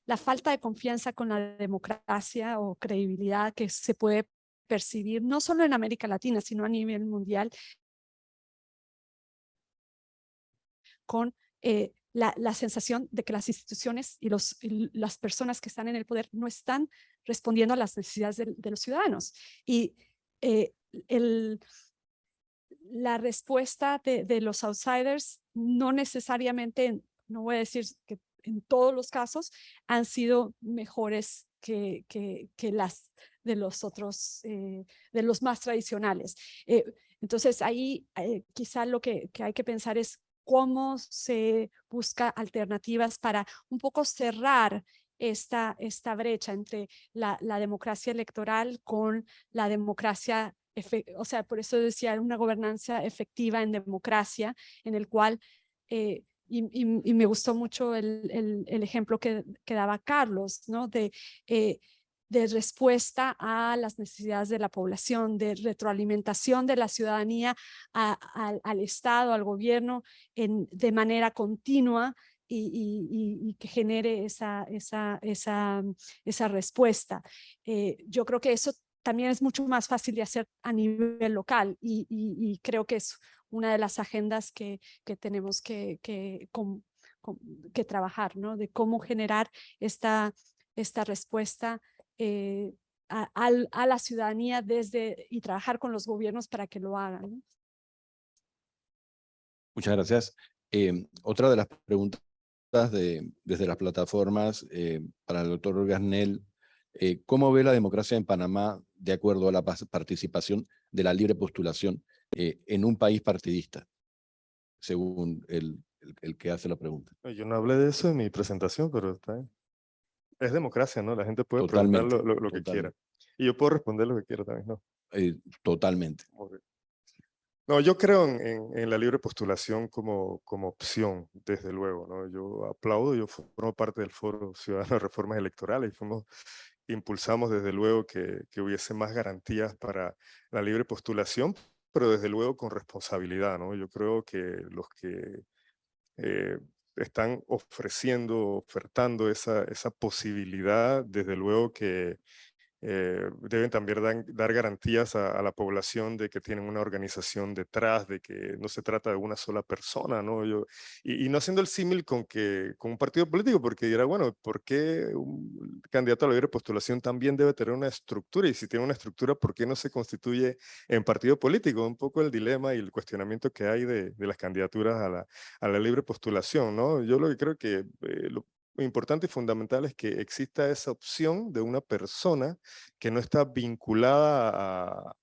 la falta de confianza con la democracia o credibilidad que se puede percibir no solo en América Latina, sino a nivel mundial, con la sensación de que las instituciones y las personas que están en el poder no están respondiendo a las necesidades de los ciudadanos. Y la respuesta de los outsiders no necesariamente, no voy a decir que en todos los casos, han sido mejores que las de los otros, de los más tradicionales. Entonces ahí quizá lo que hay que pensar es cómo se busca alternativas para un poco cerrar esta brecha entre la democracia electoral con la democracia, o sea, por eso decía una gobernanza efectiva en democracia, en el cual, y me gustó mucho el ejemplo que daba Carlos, ¿no? De respuesta a las necesidades de la población, de retroalimentación de la ciudadanía al Estado, al gobierno, de manera continua, y que genere esa respuesta. Yo creo que eso también es mucho más fácil de hacer a nivel local, y creo que es una de las agendas que tenemos que trabajar, ¿no? De cómo generar esta respuesta a la ciudadanía y trabajar con los gobiernos para que lo hagan, ¿no? Muchas gracias. Otra de las preguntas desde las plataformas para el doctor Gasnell: ¿cómo ve la democracia en Panamá de acuerdo a la participación de la libre postulación en un país partidista? Según el que hace la pregunta. Yo no hablé de eso en mi presentación, pero está bien. Es democracia, ¿no? La gente puede Totalmente, preguntar lo que quiera. Y yo puedo responder lo que quiera también, ¿no? Totalmente. Muy bien. No, yo creo en la libre postulación como opción, desde luego, ¿no? Yo aplaudo, yo formo parte del Foro Ciudadano de Reformas Electorales y impulsamos desde luego que hubiese más garantías para la libre postulación, pero desde luego con responsabilidad, ¿no? Yo creo que los que están ofertando esa posibilidad, desde luego que deben también dar garantías a la población de que tienen una organización detrás, de que no se trata de una sola persona, ¿no? Y no haciendo el símil con un partido político, porque dirá, bueno, ¿por qué un candidato a la libre postulación también debe tener una estructura? Y si tiene una estructura, ¿por qué no se constituye en partido político? Un poco el dilema y el cuestionamiento que hay de las candidaturas a la libre postulación, ¿no? Yo lo que creo que lo importante y fundamental es que exista esa opción de una persona que no está vinculada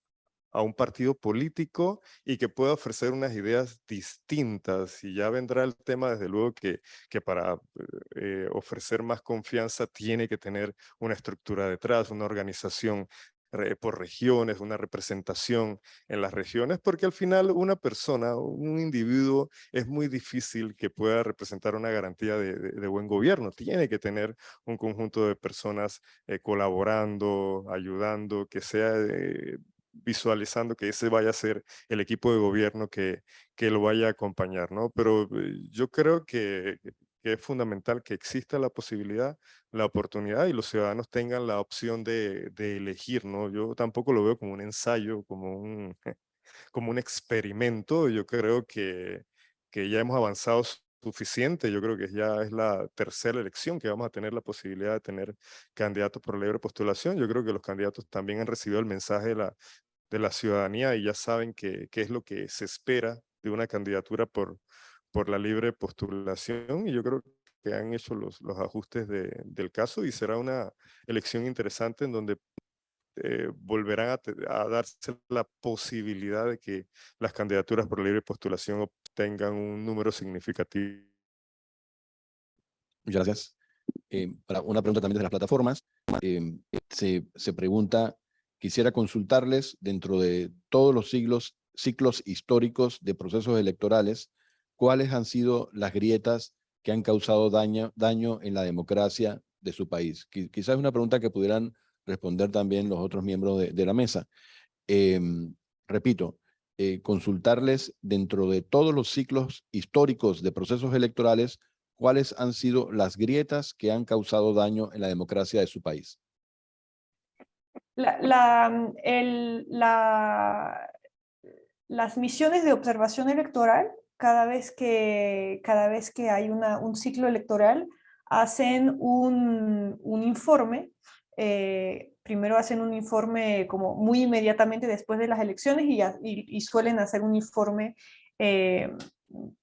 a un partido político y que pueda ofrecer unas ideas distintas. Y ya vendrá el tema, desde luego, que para ofrecer más confianza tiene que tener una estructura detrás, una organización por regiones, una representación en las regiones, porque al final una persona, un individuo, es muy difícil que pueda representar una garantía de buen gobierno. Tiene que tener un conjunto de personas colaborando, ayudando, que sea visualizando que ese vaya a ser el equipo de gobierno que lo vaya a acompañar, ¿no? Pero yo creo que es fundamental que exista la posibilidad, la oportunidad y los ciudadanos tengan la opción de elegir, ¿no? Yo tampoco lo veo como un ensayo, como un experimento. Yo creo que ya hemos avanzado suficiente. Yo creo que ya es la tercera elección que vamos a tener la posibilidad de tener candidatos por libre postulación. Yo creo que los candidatos también han recibido el mensaje de la ciudadanía y ya saben qué es lo que se espera de una candidatura por la libre postulación. Y yo creo que han hecho los ajustes del caso y será una elección interesante en donde volverán a darse la posibilidad de que las candidaturas por libre postulación obtengan un número significativo. Muchas gracias. Para una pregunta también de las plataformas, se pregunta, quisiera consultarles dentro de todos los ciclos históricos de procesos electorales, ¿cuáles han sido las grietas que han causado daño en la democracia de su país? Quizás es una pregunta que pudieran responder también los otros miembros de la mesa. Repito, consultarles dentro de todos los ciclos históricos de procesos electorales, ¿cuáles han sido las grietas que han causado daño en la democracia de su país? Las misiones de observación electoral, cada vez que hay un ciclo electoral, hacen un informe. Primero hacen un informe como muy inmediatamente después de las elecciones y suelen hacer un informe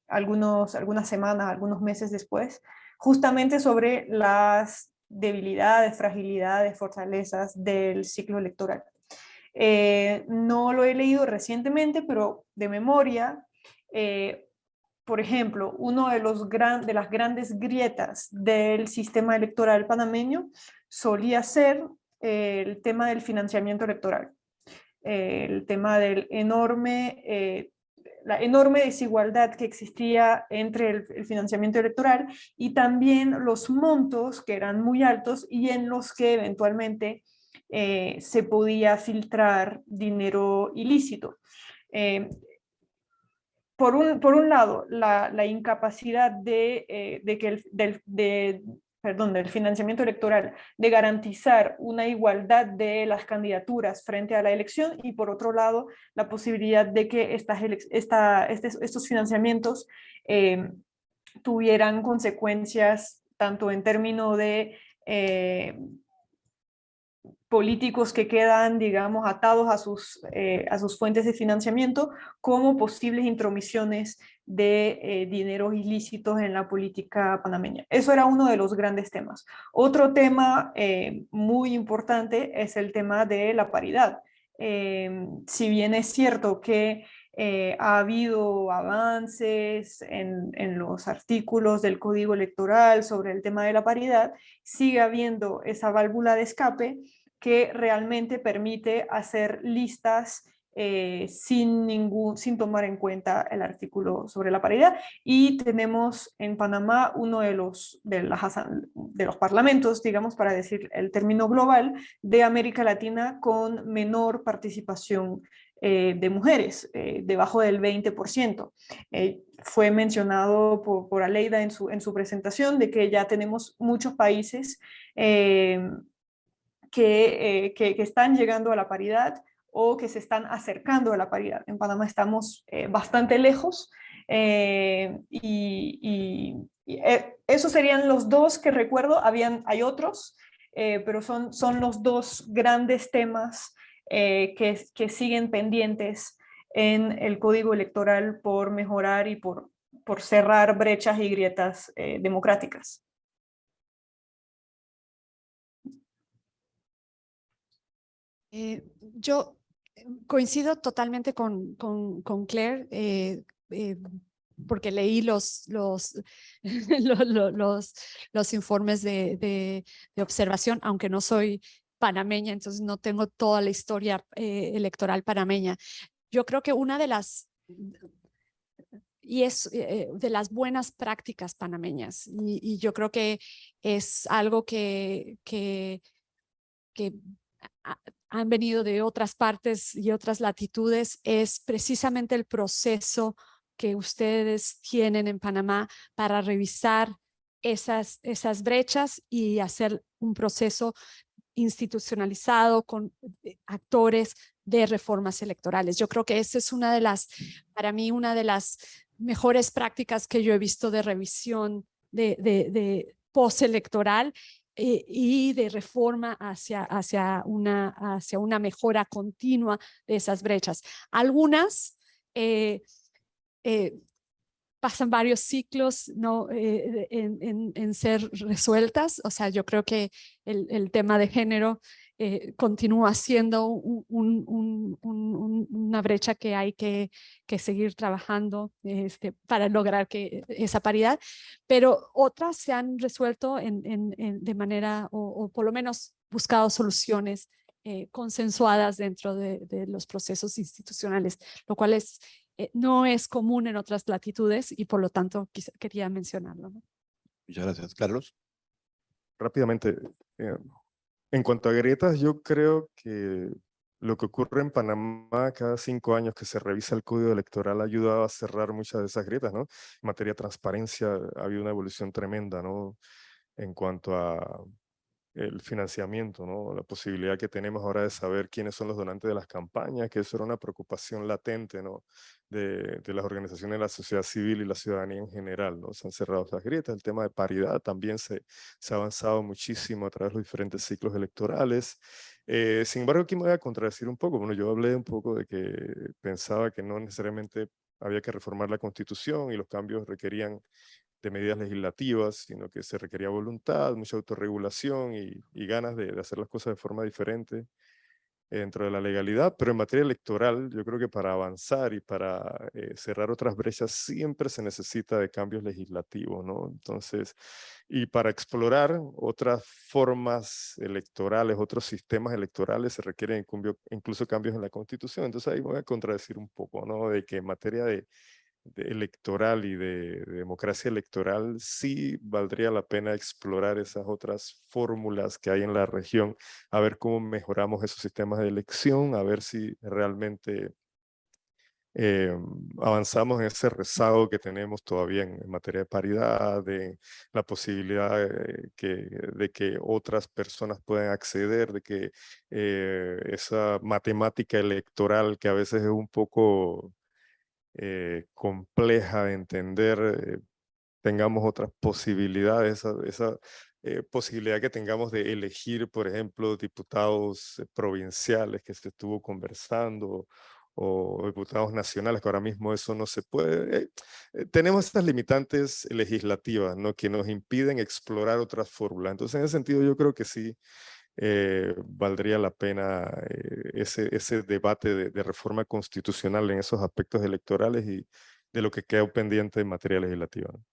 algunas semanas, algunos meses después, justamente sobre las debilidades, fragilidades, fortalezas del ciclo electoral. No lo he leído recientemente, pero de memoria, por ejemplo, una de las grandes grietas del sistema electoral panameño solía ser el tema del financiamiento electoral, el tema del la enorme desigualdad que existía entre el financiamiento electoral y también los montos que eran muy altos y en los que eventualmente se podía filtrar dinero ilícito. Por un lado, la incapacidad del financiamiento electoral de garantizar una igualdad de las candidaturas frente a la elección y por otro lado, la posibilidad de que estos financiamientos tuvieran consecuencias tanto en términos de políticos que quedan, digamos, atados a sus fuentes de financiamiento, como posibles intromisiones de dineros ilícitos en la política panameña. Eso era uno de los grandes temas. Otro tema muy importante es el tema de la paridad. Si bien es cierto que ha habido avances en los artículos del Código Electoral sobre el tema de la paridad, sigue habiendo esa válvula de escape que realmente permite hacer listas sin tomar en cuenta el artículo sobre la paridad. Y tenemos en Panamá uno de los parlamentos, digamos, para decir el término global, de América Latina con menor participación de mujeres, debajo del 20%. Fue mencionado por Aleida en su presentación de que ya tenemos muchos países que están llegando a la paridad o que se están acercando a la paridad. En Panamá estamos bastante lejos esos serían los dos que recuerdo. Hay otros, pero son los dos grandes temas que siguen pendientes en el código electoral por mejorar y por cerrar brechas y grietas democráticas. Yo coincido totalmente con Claire, porque leí los informes de observación, aunque no soy panameña, entonces no tengo toda la historia electoral panameña. Yo creo que una de las de las buenas prácticas panameñas, y yo creo que es algo que han venido de otras partes y otras latitudes, es precisamente el proceso que ustedes tienen en Panamá para revisar esas brechas y hacer un proceso institucionalizado con actores de reformas electorales. Yo creo que esa es para mí, una de las mejores prácticas que yo he visto de revisión de postelectoral y de reforma hacia una mejora continua de esas brechas. Algunas pasan varios ciclos, ¿no? en ser resueltas. O sea, yo creo que el tema de género continúa siendo una brecha que hay que seguir trabajando para lograr esa paridad, pero otras se han resuelto de manera, o por lo menos buscado soluciones consensuadas dentro de los procesos institucionales, lo cual no es común en otras latitudes y por lo tanto quería mencionarlo, ¿no? Muchas gracias. Carlos. Rápidamente, en cuanto a grietas, yo creo que lo que ocurre en Panamá cada 5 años que se revisa el código electoral ha ayudado a cerrar muchas de esas grietas, ¿no? En materia de transparencia ha habido una evolución tremenda, ¿no? En cuanto a el financiamiento, ¿no? La posibilidad que tenemos ahora de saber quiénes son los donantes de las campañas, que eso era una preocupación latente, ¿no? de las organizaciones de la sociedad civil y la ciudadanía en general, ¿no? Se han cerrado esas grietas. El tema de paridad también se ha avanzado muchísimo a través de los diferentes ciclos electorales. Sin embargo, aquí me voy a contradecir un poco. Bueno, yo hablé un poco de que pensaba que no necesariamente había que reformar la Constitución y los cambios requerían de medidas legislativas, sino que se requería voluntad, mucha autorregulación y ganas de hacer las cosas de forma diferente dentro de la legalidad. Pero en materia electoral, yo creo que para avanzar y para cerrar otras brechas siempre se necesita de cambios legislativos, ¿no? Entonces, y para explorar otras formas electorales, otros sistemas electorales, se requieren incluso cambios en la Constitución. Entonces ahí voy a contradecir un poco, ¿no? De que en materia de electoral y de democracia electoral, sí valdría la pena explorar esas otras fórmulas que hay en la región, a ver cómo mejoramos esos sistemas de elección, a ver si realmente avanzamos en ese rezago que tenemos todavía en materia de paridad, de la posibilidad de que otras personas puedan acceder, de que esa matemática electoral que a veces es un poco compleja de entender, tengamos otras posibilidades, esa posibilidad que tengamos de elegir, por ejemplo, diputados provinciales que se estuvo conversando, o diputados nacionales, que ahora mismo eso no se puede. Tenemos estas limitantes legislativas, ¿no? Que nos impiden explorar otras fórmulas. Entonces, en ese sentido, yo creo que sí, valdría la pena ese debate de reforma constitucional en esos aspectos electorales y de lo que quedó pendiente en materia legislativa, ¿no?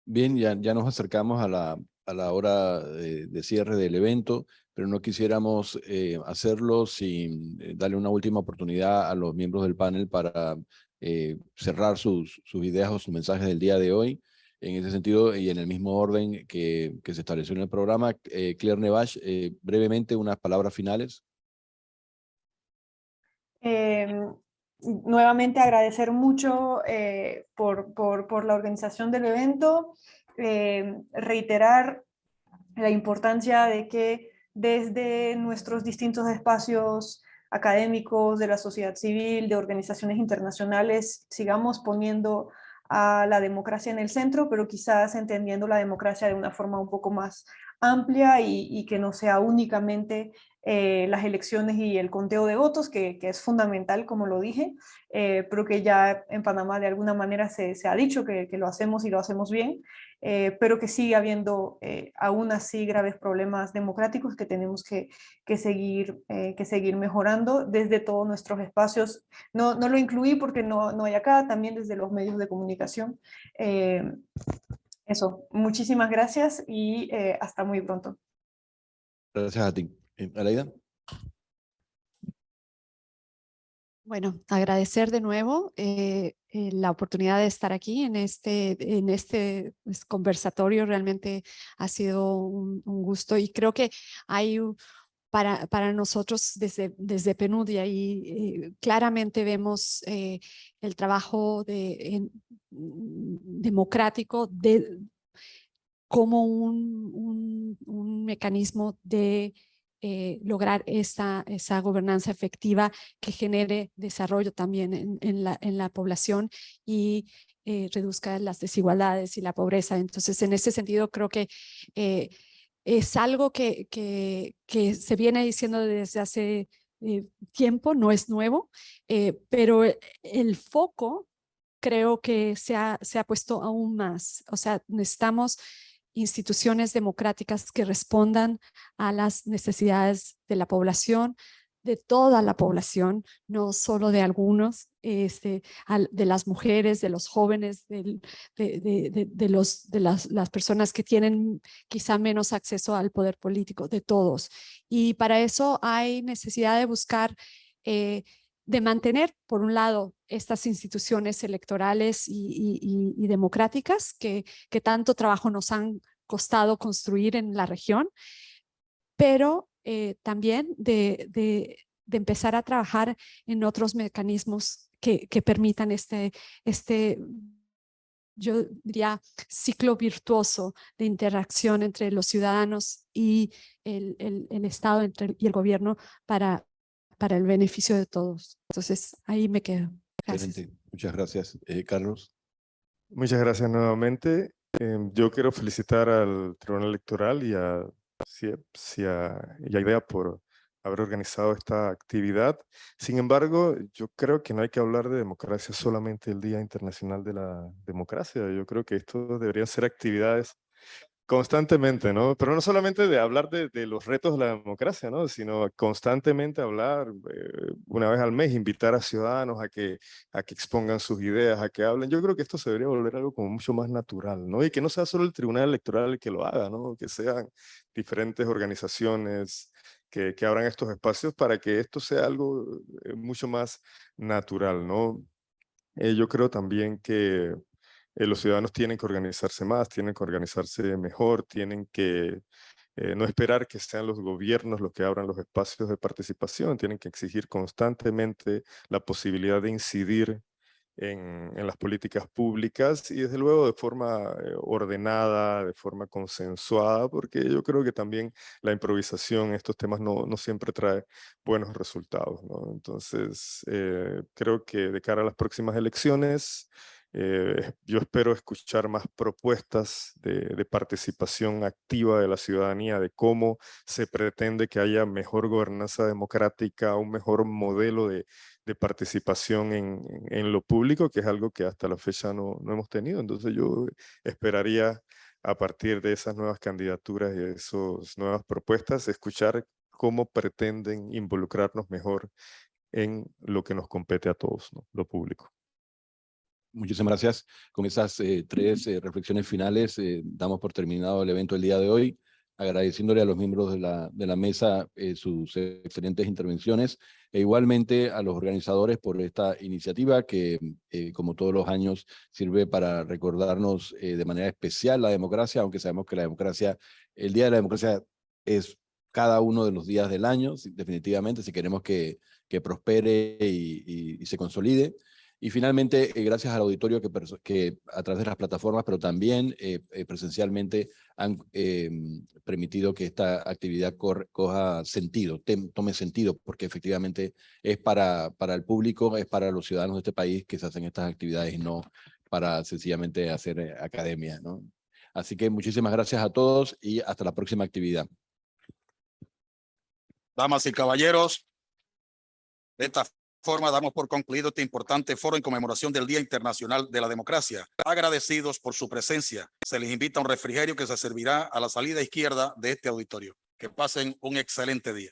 Bien, ya nos acercamos a la hora de cierre del evento. pero no quisiéramos hacerlo sin darle una última oportunidad a los miembros del panel para cerrar sus ideas o sus mensajes del día de hoy. En ese sentido, y en el mismo orden que se estableció en el programa, Claire Nevash, brevemente unas palabras finales. Nuevamente agradecer mucho por la organización del evento, reiterar la importancia de que desde nuestros distintos espacios académicos, de la sociedad civil, de organizaciones internacionales, sigamos poniendo a la democracia en el centro, pero quizás entendiendo la democracia de una forma un poco más amplia y que no sea únicamente las elecciones y el conteo de votos, que es fundamental, como lo dije, pero que ya en Panamá de alguna manera se ha dicho que lo hacemos y lo hacemos bien, pero que sigue habiendo aún así graves problemas democráticos que tenemos que seguir mejorando desde todos nuestros espacios. No lo incluí porque no hay acá, también desde los medios de comunicación. Eso, muchísimas gracias y hasta muy pronto. Gracias a ti. Aleida. Bueno, agradecer de nuevo la oportunidad de estar aquí en este pues, conversatorio. Realmente ha sido un gusto y creo que hay para nosotros desde PNUD y ahí claramente vemos el trabajo democrático como un mecanismo de lograr esa gobernanza efectiva que genere desarrollo también en la población y reduzca las desigualdades y la pobreza. Entonces, en ese sentido, creo que es algo que se viene diciendo desde hace tiempo, no es nuevo, pero el foco creo que se ha puesto aún más. O sea, necesitamos instituciones democráticas que respondan a las necesidades de la población, de toda la población, no solo de algunos, de las mujeres, de los jóvenes, de las personas que tienen quizá menos acceso al poder político, de todos. Y para eso hay necesidad de buscar de mantener, por un lado, estas instituciones electorales y democráticas que tanto trabajo nos han costado construir en la región, pero también de empezar a trabajar en otros mecanismos que permitan yo diría, ciclo virtuoso de interacción entre los ciudadanos y el Estado y el gobierno para el beneficio de todos. Entonces, ahí me quedo. Gracias. Excelente. Muchas gracias. Carlos. Muchas gracias nuevamente. Yo quiero felicitar al Tribunal Electoral y a CIEPS y a IDEA por haber organizado esta actividad. Sin embargo, yo creo que no hay que hablar de democracia solamente el Día Internacional de la Democracia. Yo creo que esto deberían ser actividades constantemente, ¿no? Pero no solamente de hablar de los retos de la democracia, ¿no? Sino constantemente hablar, una vez al mes, invitar a ciudadanos a que expongan sus ideas, a que hablen. Yo creo que esto se debería volver algo como mucho más natural, ¿no? Y que no sea solo el Tribunal Electoral el que lo haga, ¿no? Que sean diferentes organizaciones que abran estos espacios para que esto sea algo mucho más natural, ¿no? Yo creo también que los ciudadanos tienen que organizarse más, tienen que organizarse mejor, tienen que no esperar que sean los gobiernos los que abran los espacios de participación, tienen que exigir constantemente la posibilidad de incidir en las políticas públicas y desde luego de forma ordenada, de forma consensuada, porque yo creo que también la improvisación en estos temas no siempre trae buenos resultados, ¿no? Entonces, creo que de cara a las próximas elecciones, yo espero escuchar más propuestas de participación activa de la ciudadanía, de cómo se pretende que haya mejor gobernanza democrática, un mejor modelo de participación en lo público, que es algo que hasta la fecha no hemos tenido. Entonces yo esperaría a partir de esas nuevas candidaturas y de esas nuevas propuestas, escuchar cómo pretenden involucrarnos mejor en lo que nos compete a todos, ¿no? Lo público. Muchísimas gracias. Con esas tres reflexiones finales damos por terminado el evento del día de hoy. agradeciéndole a los miembros de la mesa sus excelentes intervenciones, e igualmente a los organizadores por esta iniciativa que, como todos los años, sirve para recordarnos de manera especial la democracia, aunque sabemos que la democracia, el Día de la Democracia es cada uno de los días del año, definitivamente, si queremos que prospere y se consolide. Y finalmente, gracias al auditorio que a través de las plataformas, pero también presencialmente, han permitido que esta actividad coja sentido, tome sentido, porque efectivamente es para el público, es para los ciudadanos de este país que se hacen estas actividades y no para sencillamente hacer academia, ¿no? Así que muchísimas gracias a todos y hasta la próxima actividad. Damas y caballeros, de esta forma damos por concluido este importante foro en conmemoración del Día Internacional de la Democracia. Agradecidos por su presencia, se les invita a un refrigerio que se servirá a la salida izquierda de este auditorio. Que pasen un excelente día.